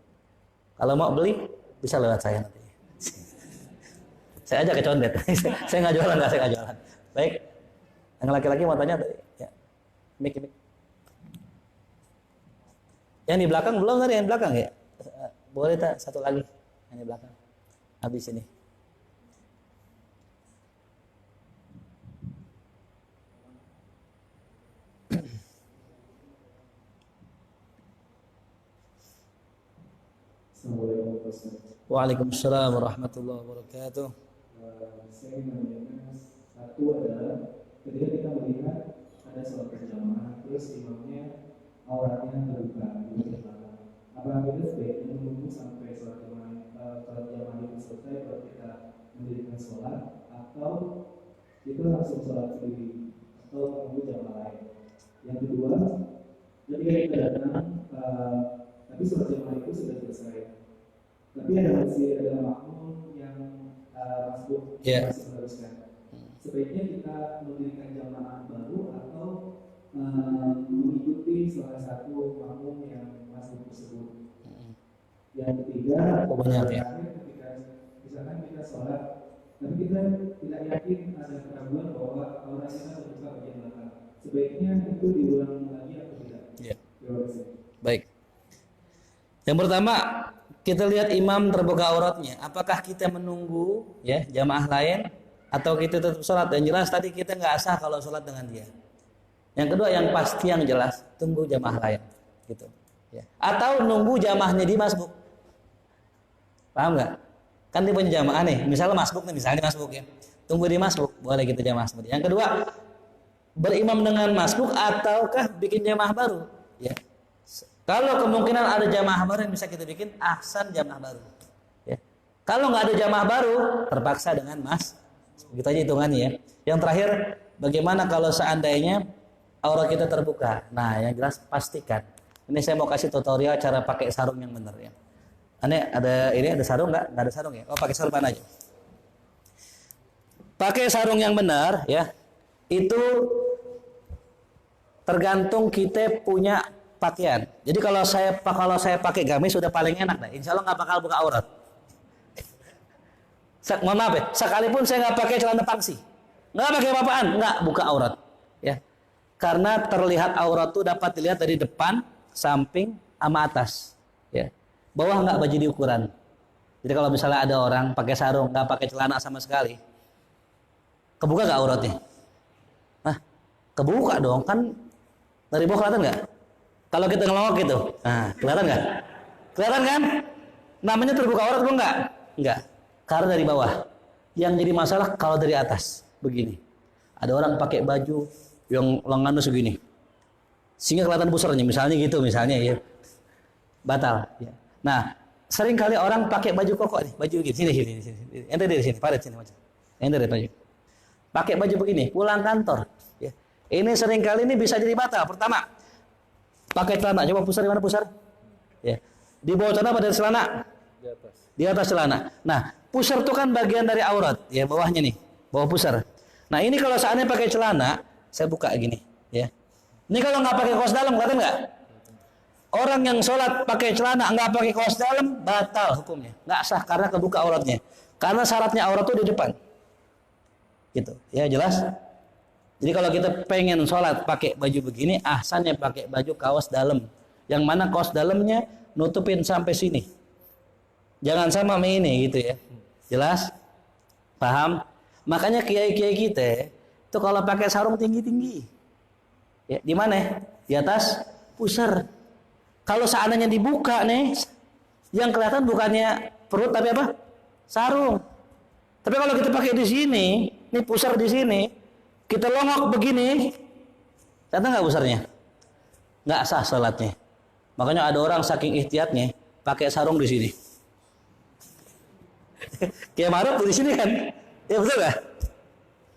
Kalau mau beli bisa lewat saya nanti. Saya aja ke condet. Saya nggak jualan, saya nggak jualan. Baik. Yang laki-laki mau tanya tadi. Ya. Mik. Yang di belakang belum tadi, yang di belakang ya? Boleh tak satu lagi yang di belakang. Habis ini. Assalamualaikum Ustaz. Waalaikumsalam warahmatullahi wabarakatuh. Saya ingin menanyakan satu adalah ketika kita melihat ada sholat berjamaah terus imamnya auratnya terbuka di belakang. Apakah kita sebaiknya menunggu sampai sholat jamaah itu selesai baru kita mendirikan sholat, atau kita langsung sholat sendiri atau menunggu jamaah lain? Yang kedua, ketika kita datang tapi sholat jamaah itu sudah selesai, tapi masih ada makmum yang masuk masih meneruskan. Sebaiknya kita mendirikan jamaah baru atau mengikuti salah satu makmum yang masuk tersebut. Yang ketiga, ketika misalkan kita sholat, tapi kita tidak yakin ada keraguan bahwa aurat kita terbuka bagian belakang, sebaiknya itu diulang lagi atau tidak? Ya. Terima kasih. Baik. Yang pertama, kita lihat imam terbuka auratnya. Apakah kita menunggu ya jamaah lain atau kita tetap sholat? Yang jelas tadi kita nggak sah kalau sholat dengan dia. Yang kedua yang pasti yang jelas tunggu jamaah lain, gitu. Ya. Atau nunggu jamaahnya di masbuk. Paham nggak? Kan dia punya jamaah nih. Misalnya masbuk nih, misalnya masbuk ya. Tunggu di masbuk, boleh kita jamaah seperti. Yang kedua berimam dengan masbuk ataukah bikin jamaah baru? Ya. Kalau kemungkinan ada jamaah baru yang bisa kita bikin, ahsan jamaah baru. Ya. Kalau nggak ada jamaah baru, terpaksa dengan begitu aja hitungannya ya. Yang terakhir, bagaimana kalau seandainya aurat kita terbuka? Nah, yang jelas pastikan. Ini saya mau kasih tutorial cara pakai sarung yang benar ya. Ini ada sarung nggak? Nggak ada sarung ya? Oh, pakai sarung mana aja? Pakai sarung yang benar ya. Itu tergantung kita punya pakaian. Jadi kalau saya pakai gamis sudah paling enak deh. Insya Allah nggak bakal buka aurat. Mohon maaf ya, sekalipun saya nggak pakai celana pangsi, nggak pakai apa-apaan, nggak buka aurat, ya. Karena terlihat aurat itu dapat dilihat dari depan, samping, sama atas, ya. Bawah nggak baju diukuran. Jadi kalau misalnya ada orang pakai sarung, nggak pakai celana sama sekali, kebuka nggak auratnya? Nah, kebuka dong, kan dari bawah kelihatan nggak? Kalau kita ngelongok gitu, nah kelihatan nggak? Kelihatan kan? Namanya terbuka aurat belum nggak? Nggak. Karena dari bawah. Yang jadi masalah kalau dari atas begini. Ada orang pakai baju yang lengannya segini, sehingga kelihatan pusarnya, misalnya gitu, misalnya ya, batal. Ya. Nah, sering kali orang pakai baju koko nih, baju begini, sini. Ente dari sini, paret sini macam. Ente dari baju. Pakai baju begini, pulang kantor. Ya. Ini sering kali ini bisa jadi batal. Pertama, pakai celana. Coba pusar di mana pusar? Ya. Di bawah celana pada celana? Di atas. Di atas celana. Nah, pusar itu kan bagian dari aurat, ya bawahnya nih, bawah pusar. Nah, ini kalau seandainya pakai celana, saya buka gini, ya. Ini kalau nggak pakai kaos dalam, kelihatan nggak? Orang yang sholat pakai celana nggak pakai kaos dalam batal hukumnya, nggak sah karena kebuka auratnya. Karena syaratnya aurat itu di depan, gitu. Ya jelas. Jadi kalau kita pengen sholat pakai baju begini, ahsannya pakai baju kaos dalam, yang mana kaos dalamnya nutupin sampai sini. Jangan sama ini, gitu ya. Jelas? Paham? Makanya kiai-kiai kita itu kalau pakai sarung tinggi-tinggi, ya di mana? Di atas pusar. Kalau seandainya dibuka nih, yang kelihatan bukannya perut tapi apa? Sarung. Tapi kalau kita pakai di sini, nih pusar di sini, kita longok begini, datang nggak pusarnya? Nggak sah salatnya. Makanya ada orang saking ihtiyatnya pakai sarung di sini. Kayak Maruf tuh di sini kan? Ya betul nggak?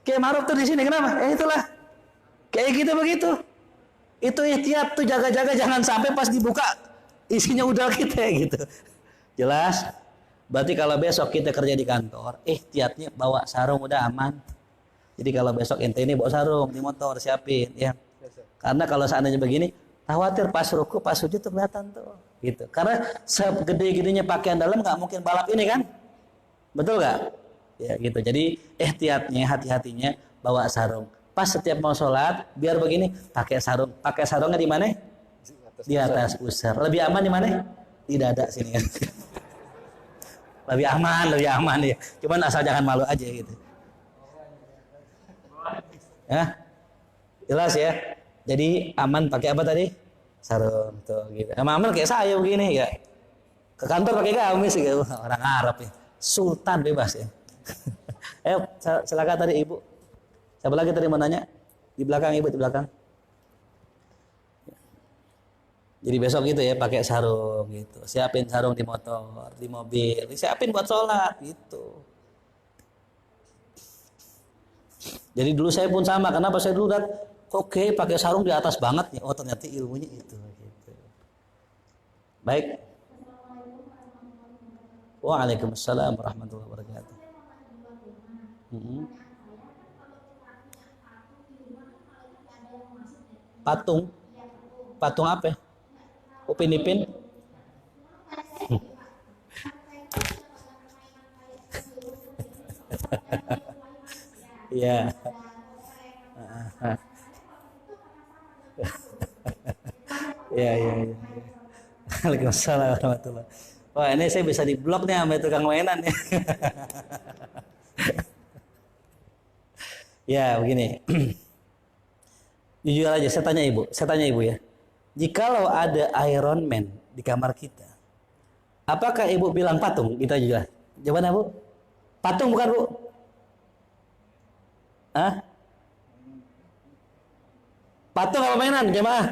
Kayak Maruf tuh di sini kenapa? Itulah. Kayak gitu begitu. Itu ihtiyat tuh jaga-jaga jangan sampai pas dibuka isinya udal kita gitu. Jelas? Berarti kalau besok kita kerja di kantor, ihtiyatnya bawa sarung udah aman. Jadi kalau besok ente ini bawa sarung di motor siapin ya. Karena kalau seandainya begini, khawatir pas ruku, pas sujud tuh kelihatan tuh. Gitu. Karena segede-gedenya pakaian dalam nggak mungkin balap ini kan? Betul nggak? Ya gitu. Jadi ihtiyatnya, hati-hatinya bawa sarung. Pas setiap mau sholat, biar begini, pakai sarung. Pakai sarungnya di mana? Di atas pusar. Lebih aman di mana? Di dada sini kan. Lebih aman ya. Cuman asal jangan malu aja gitu. Ya, jelas ya. Jadi aman pakai apa tadi? Sarung tuh gitu. Emang aman kayak saya begini ya. Ke kantor pakai gamis gitu. Orang Arab ya. Sultan bebas ya. Ayo silakan tadi ibu. Siapa lagi tadi mau nanya? Di belakang ibu, di belakang. Jadi besok gitu ya pakai sarung gitu. Siapin sarung di motor, di mobil. Siapin buat sholat gitu. Jadi dulu saya pun sama. Kenapa saya dulu lihat oke pakai sarung di atas banget nih. Oh ternyata ilmunya itu. Gitu. Baik. Waalaikumsalam warahmatullahi wabarakatuh. Patung apa? Upin Ipin. Iya. Iya. Waalaikumsalam warahmatullahi. Wah ini saya bisa diblok nih sama tukang mainan ya. Ya begini. Jujur aja, saya tanya ibu ya. Jikalau ada Iron Man di kamar kita, apakah ibu bilang patung? Kita juga. Jawabannya bu, patung bukan bu? Hah? Patung apa mainan? Jemaah?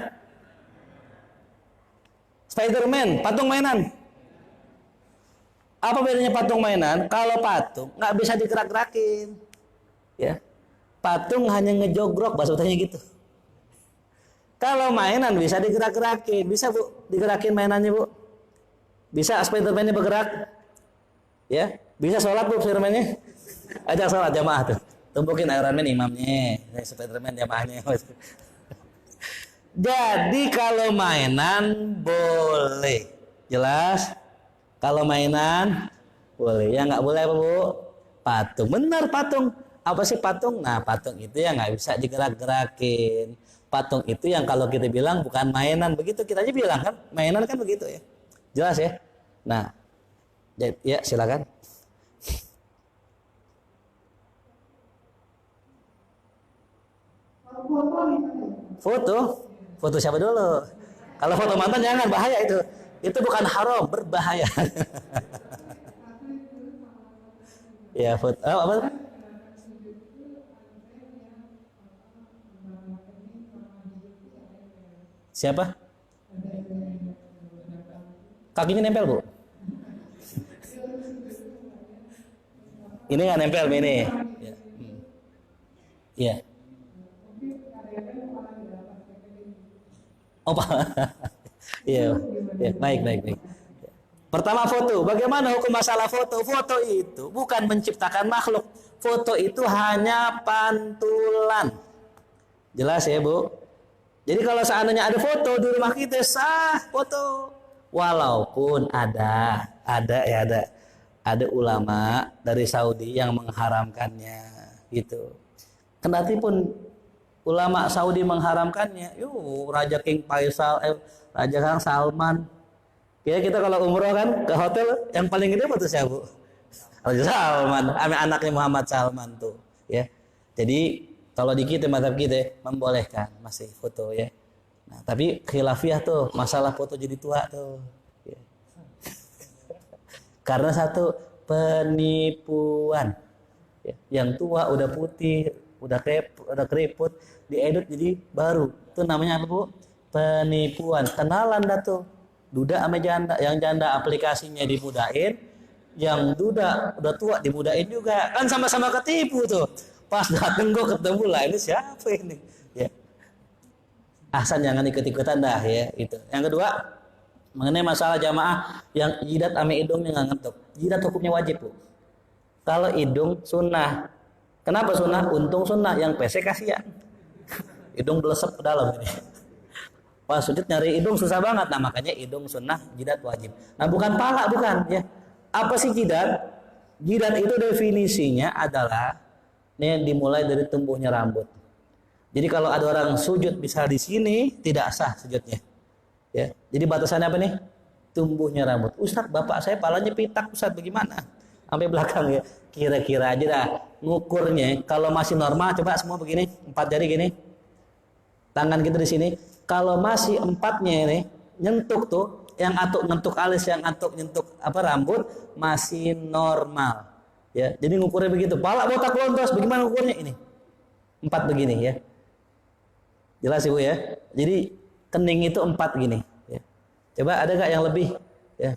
Spiderman, patung mainan. Apa bedanya patung mainan? Kalau patung nggak bisa digerak-gerakin, ya. Patung hanya ngejogrok, bahasanya gitu. Kalau mainan bisa digerak-gerakin, bisa bu, digerakin mainannya bu. Bisa Spiderman-nya bergerak, ya. Bisa sholat bu Spiderman-nya. Ajak sholat jamaah tuh. Tumpukin Iron Man imamnya, Spiderman jamaahnya. Jadi kalau mainan boleh, jelas. Kalau mainan boleh, ya nggak boleh apa bu? Patung, benar patung. Apa sih patung? Nah patung itu yang nggak bisa digerak-gerakin. Patung itu yang kalau kita bilang bukan mainan, begitu kita aja bilang kan, mainan kan begitu ya. Jelas ya? Nah, ya silakan. Foto siapa dulu? Kalau foto mantan jangan, bahaya itu. Itu bukan haram, berbahaya. Ya foto apa? Siapa? Kakinya nempel, Bu? Ini nggak nempel, ini. Ya. Iya. Oh, Pak. Iya. Ya, baik. Pertama foto. Bagaimana hukum masalah foto? Foto itu bukan menciptakan makhluk. Foto itu hanya pantulan. Jelas ya, Bu? Jadi kalau seandainya ada foto di rumah kita, sah foto. Walaupun ada ulama dari Saudi yang mengharamkannya, gitu. Kendati pun ulama Saudi mengharamkannya, Raja King Faisal, Raja Kang Salman. Ya, kita kalau umroh kan ke hotel yang paling gede apa tuh siapa, Bu? Raja Salman, anaknya Muhammad Salman tuh, ya. Jadi kalau di kita mazhab kita membolehkan masih foto, ya. Nah, tapi khilafiyah tuh masalah foto jadi tua tuh. Ya. Karena satu penipuan. Ya. Yang tua udah putih, udah keriput, diedit jadi baru. Itu namanya apa, Bu? Penipuan. Kenalan dah tuh. Duda sama janda, yang janda aplikasinya dimudahin, yang duda udah tua dimudahin juga. Kan sama-sama ketipu tuh. Pas dateng gue ketemu lah, ini siapa ini? Ya. Ahsan jangan ikut-ikutan dah, ya itu. Yang kedua, mengenai masalah jamaah yang jidat ame hidungnya nggak ngetuk. Jidat hukumnya wajib, Bu. Kalau hidung sunnah. Kenapa sunnah? Untung sunnah, yang PC kasihan. Hidung belesep ke dalam ini. Pas sujud nyari hidung susah banget. Nah, makanya hidung sunnah, jidat wajib. Nah, bukan pala, bukan, ya. Apa sih jidat? Jidat itu definisinya adalah ini dimulai dari tumbuhnya rambut. Jadi kalau ada orang sujud bisa di sini, tidak sah sujudnya. Ya. Jadi batasannya apa nih? Tumbuhnya rambut. Ustaz, bapak saya palanya pitak, Ustaz, bagaimana? Sampai belakang, ya. Kira-kira aja dah. Ngukurnya kalau masih normal, coba semua begini, 4 jari gini. Tangan kita di sini. Kalau masih 4-nya ini nyentuk tuh, yang atuk nyentuk alis, yang atuk nyentuk rambut, masih normal. Ya, jadi ngukurnya begitu. Pala botak lontos, bagaimana ngukurnya ini? 4 begini, ya. Jelas Ibu, ya. Jadi kening itu 4 gini, ya. Coba ada nggak yang lebih, ya?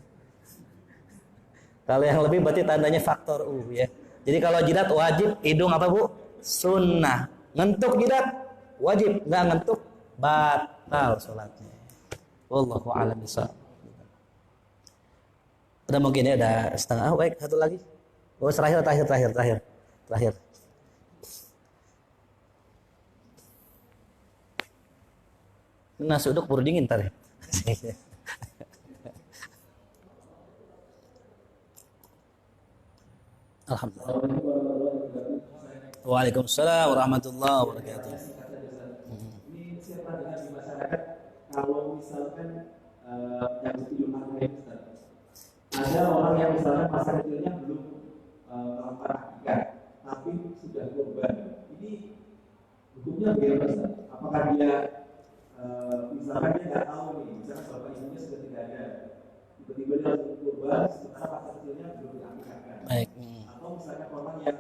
Kalau yang lebih berarti tandanya faktor U, ya. Jadi kalau jidat wajib, hidung apa, Bu? Sunnah. Ngentuk jidat wajib, nggak ngentuk batal sholatnya. Wallahu a'lam bishawab. Udah mungkin ya, ada setengah. Baik, satu lagi. Oh, terakhir. Nasi uduk baru dingin tadi. Alhamdulillah. Waalaikumsalam warahmatullahi wabarakatuh. Ini siapa dengan di masyarakat kalau misalkan yang setuju pakai Ustaz, ada orang yang misalnya masa kecilnya belum melakukan akikah tapi sudah kurban, ini hukumnya bagaimana Ustaz? Apakah dia misalkan dia nggak tahu nih, misalkan bapak ibunya sudah tidak ada, tiba-tiba dia langsung kurban sementara masa kecilnya belum diakikahkan? Baik. Atau misalkan orang yang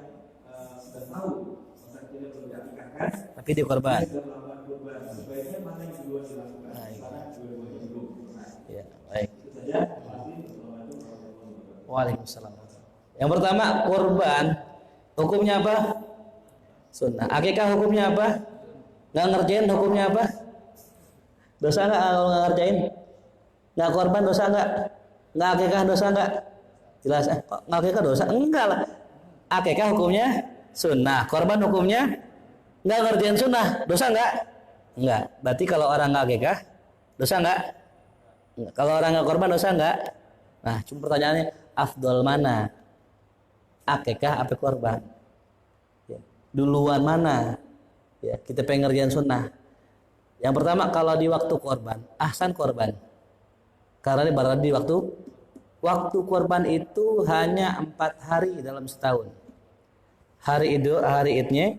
sudah tahu masa kecilnya belum diakikahkan Tapi di korban. sudah melakukan kurban, sebaiknya mana yang kedua dilakukan? Baik. Karena dua-duanya belum. Ya, baik. Itu saja. Terima kasih. Assalamualaikum warahmatullahi wabarakatuh. Waalaikumsalam. Yang pertama, kurban hukumnya apa? Sunnah. Akikah hukumnya apa? Nggak ngerjain hukumnya apa? Dosa nggak kalau nggak ngerjain? Nggak korban dosa nggak? Nggak akikah dosa nggak? Jelas. Kok nggak akikah dosa? Enggak lah. Akikah hukumnya sunnah. Korban hukumnya nggak ngerjain sunnah. Dosa nggak? Enggak. Berarti kalau orang nggak akikah, dosa nggak? Enggak. Kalau orang nggak korban dosa nggak? Nah, cuma pertanyaannya, afdol mana? Akikah apa korban? Ya. Duluan mana? Ya, kita pengen ngerjain sunnah. Yang pertama, kalau di waktu korban, ahsan korban. Karena berada di waktu korban itu hanya 4 hari dalam setahun. Hari idnya,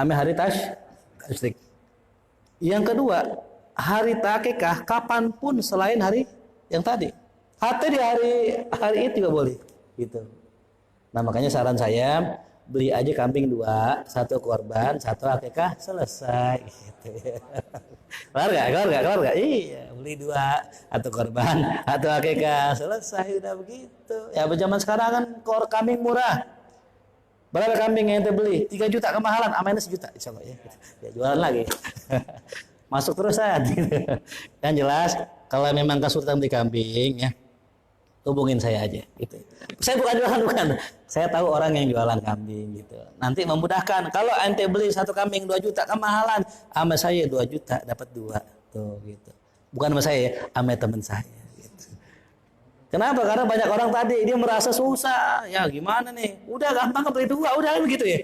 ame hari tasyrik. Yang kedua, hari akikah kapanpun selain hari yang tadi. Hatta di hari itu juga boleh, gitu. Nah, makanya saran saya beli aja kambing 2, 1 korban, 1 akikah, selesai gitu ya. Kelar nggak? Iya, beli 2, 1 korban, 1 akikah, selesai, udah begitu. Ya zaman sekarang kan kambing murah. Berapa kambing yang ente beli? 3 juta kemahalan, amainnya 1 juta insya Allah ya. Ya jualan lagi. Masuk terus saya. Yang jelas kalau memang kesulitan beli kambing ya, hubungin saya aja gitu. Saya bukan jualan, bukan. Saya tahu orang yang jualan kambing gitu. Nanti memudahkan. Kalau ente beli 1 kambing 2 juta kemahalan, sama saya 2 juta dapat 2 tuh gitu. Bukan sama saya, sama teman saya gitu. Kenapa? Karena banyak orang tadi dia merasa susah. Ya gimana nih? Udah gampang beli 2, udah kan begitu ya.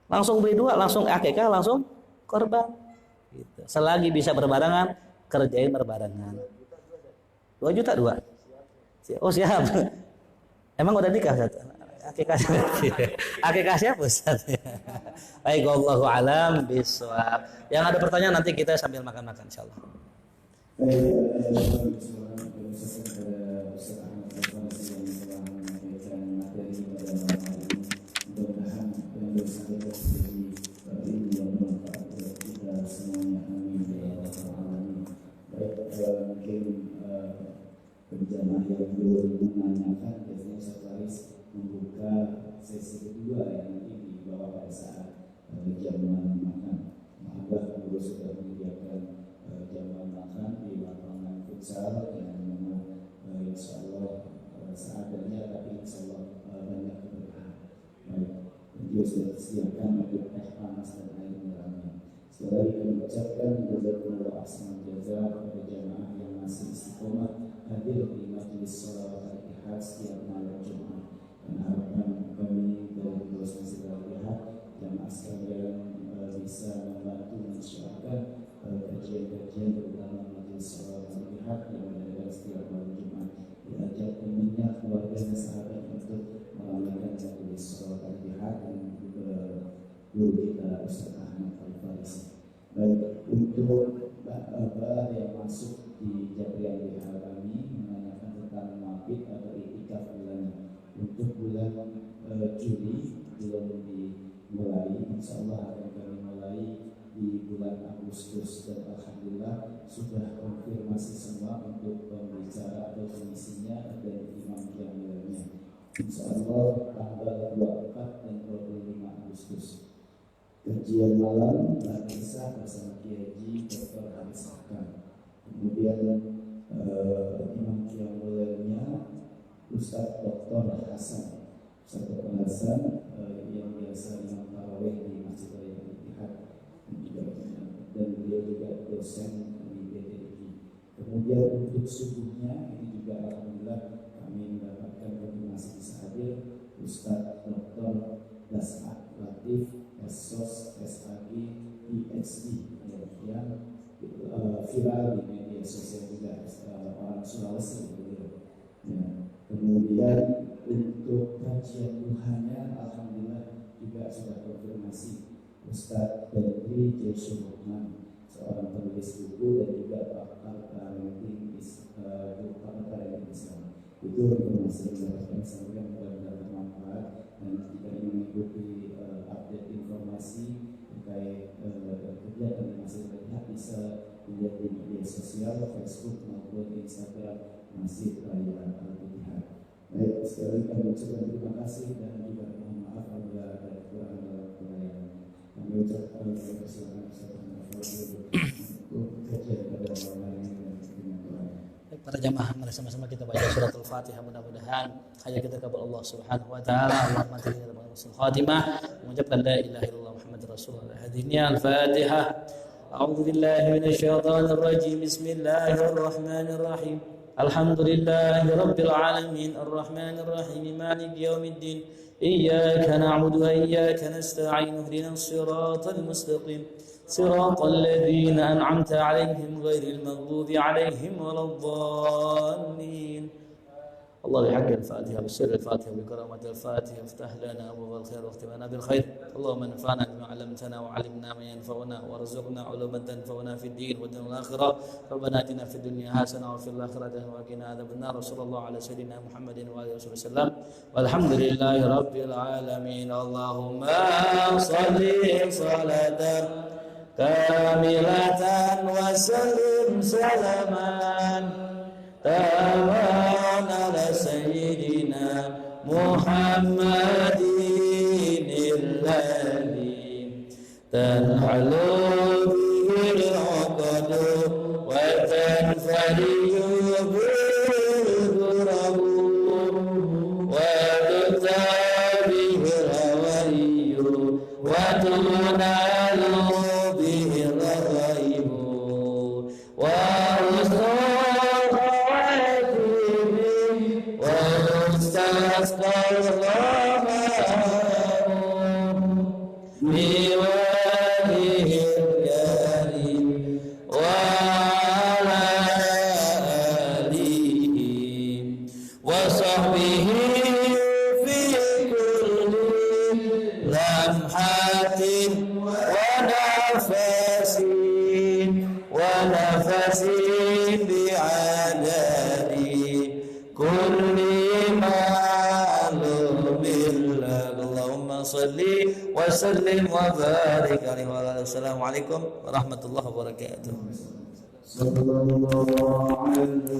Langsung beli 2, langsung akikah, langsung korban. Gitu. Selagi bisa berbarengan, kerjain berbarengan. 2 juta 2. Oh siap. Emang udah nikah Ustaz? Akikah siapa Ustaz? Baik, wallahu alam bisawab. Yang ada pertanyaan nanti kita sambil makan-makan insyaallah. Jamaah yang belum menanyakan biasanya Ustaz membuka sesi kedua yang nanti dibawa pada saat jamuan makan. Maaf kalau sudah menyediakan jamuan makan di lapangan futsal yang memang insya Allah seadanya, tapi insya Allah banyak keberkahan. Baik, dia sudah disediakan untuk teh panas dan air mineralnya. Sekali lagi kami ucapkan jazakumullah ahsanal jazaa kepada jamaah yang masih istiqomah hadir di majelis sholawat al-Ihad setiap malam Jumat, dan harapan kami dari Pengurus Masjid Al-Ihad jamaah sekalian bisa membantu mensyuarakan kajian-kajian terutama majelis sholawat al-Ihad yang diadakan setiap malam Jumat, diajak temannya, keluarganya, sahabat untuk meramaikan majelis sholawat al-Ihad dan guru kita Ustaz Ahmad Al-Farisi. Baik, untuk Mbak yang masuk di Jabriah Al kami menanyakan tentang mabit atau iktikaf bulan untuk bulan Juli belum dimulai. Insya Allah akan kami mulai di bulan Agustus, dan alhamdulillah sudah konfirmasi semua untuk pembicara atau pengisinya dan imam yang lainnya. Insya Allah tanggal 24 dan 25 Agustus. Kajian malam kisah bersama Kiai Haji Dr. Haris Akam. Kemudian imam yang mulainya Ustaz Dr. Hasan. Ustaz Dr. Hasan yang biasa imam tarawih di Masjid Al-Ittihad, dan beliau juga dosen di BTIG. Kemudian untuk subuhnya ini juga alhamdulillah kami mendapatkan konfirmasi bisa hadir Ustaz Dr. Dasat Latif SOS SAG PhD yang viral di media sosial juga, orang Sulawesi begitu. Ya. Kemudian untuk kajian duhanya alhamdulillah juga sudah konfirmasi Ustaz Bedri Jessurahman, seorang penulis buku dan juga pakar parenting Islam. Itu informasi yang dapat kami sampaikan, mudah-mudahan bermanfaat, dan jika ingin mengikuti update informasi terkait kegiatan di Masjid Al-Ittihad bisa dilihat di media sosial Facebook maupun Instagram Masjid Raya Al-Ittihad. Baik, sekali lagi kami ucapkan terima kasih dan juga mohon maaf apabila ada kekurangan dalam pelayanan. Kami ucapkan terima kasih untuk kajian pada malam hari ini. Para jamaah, mari sama-sama kita baca suratul Fatihah, mudah-mudahan hajat kita kabul Allah Subhanahu wa taala. Allahumma tajina bil husnul khatimah, mengucapkan la ilaha illallah Muhammadur Rasulullah. Hadiniya al-Fatihah. A'udzu billahi minasy syaithanir rajim. Bismillahir rahmanir rahim. Alhamdulillahi rabbil alamin, arrahmanir rahim, maliki yaumiddin. Iyyaka na'budu wa iyyaka nasta'in. Ihdinas siratal mustaqim. صراط الذين أنعمت عليهم غير المغضوب عليهم ولا الضالين الله بحق الفاتحة بسر الفاتحة بكرامة الفاتحة افتح لنا أبواب الخير واختم لنا بالخير اللهم انفعنا بما علمتنا وعلمنا ما ينفعنا وارزقنا علوما تنفعنا في الدين والدنيا والآخرة ربنا آتنا في الدنيا حسنة وفي الآخرة حسنة وقنا عذاب النار وصلى الله على سيدنا محمد وآله وصحبه وسلم والحمد لله رب العالمين اللهم صل صلاة كاملة وسلم سلاما تاما على سيدنا محمد الذي تنحل به العقد وتنفرج به الكرب وتكتب به الهوي وتنال به الغيب ويستسقى الغمام بوجهه الكريم وعلى آله وصحبه في كل لمحة ونفس بعدد كل معلوم لك اللهم صل وسلم وبارك عليه وعلى آله. السلام عليكم ورحمة الله وبركاته.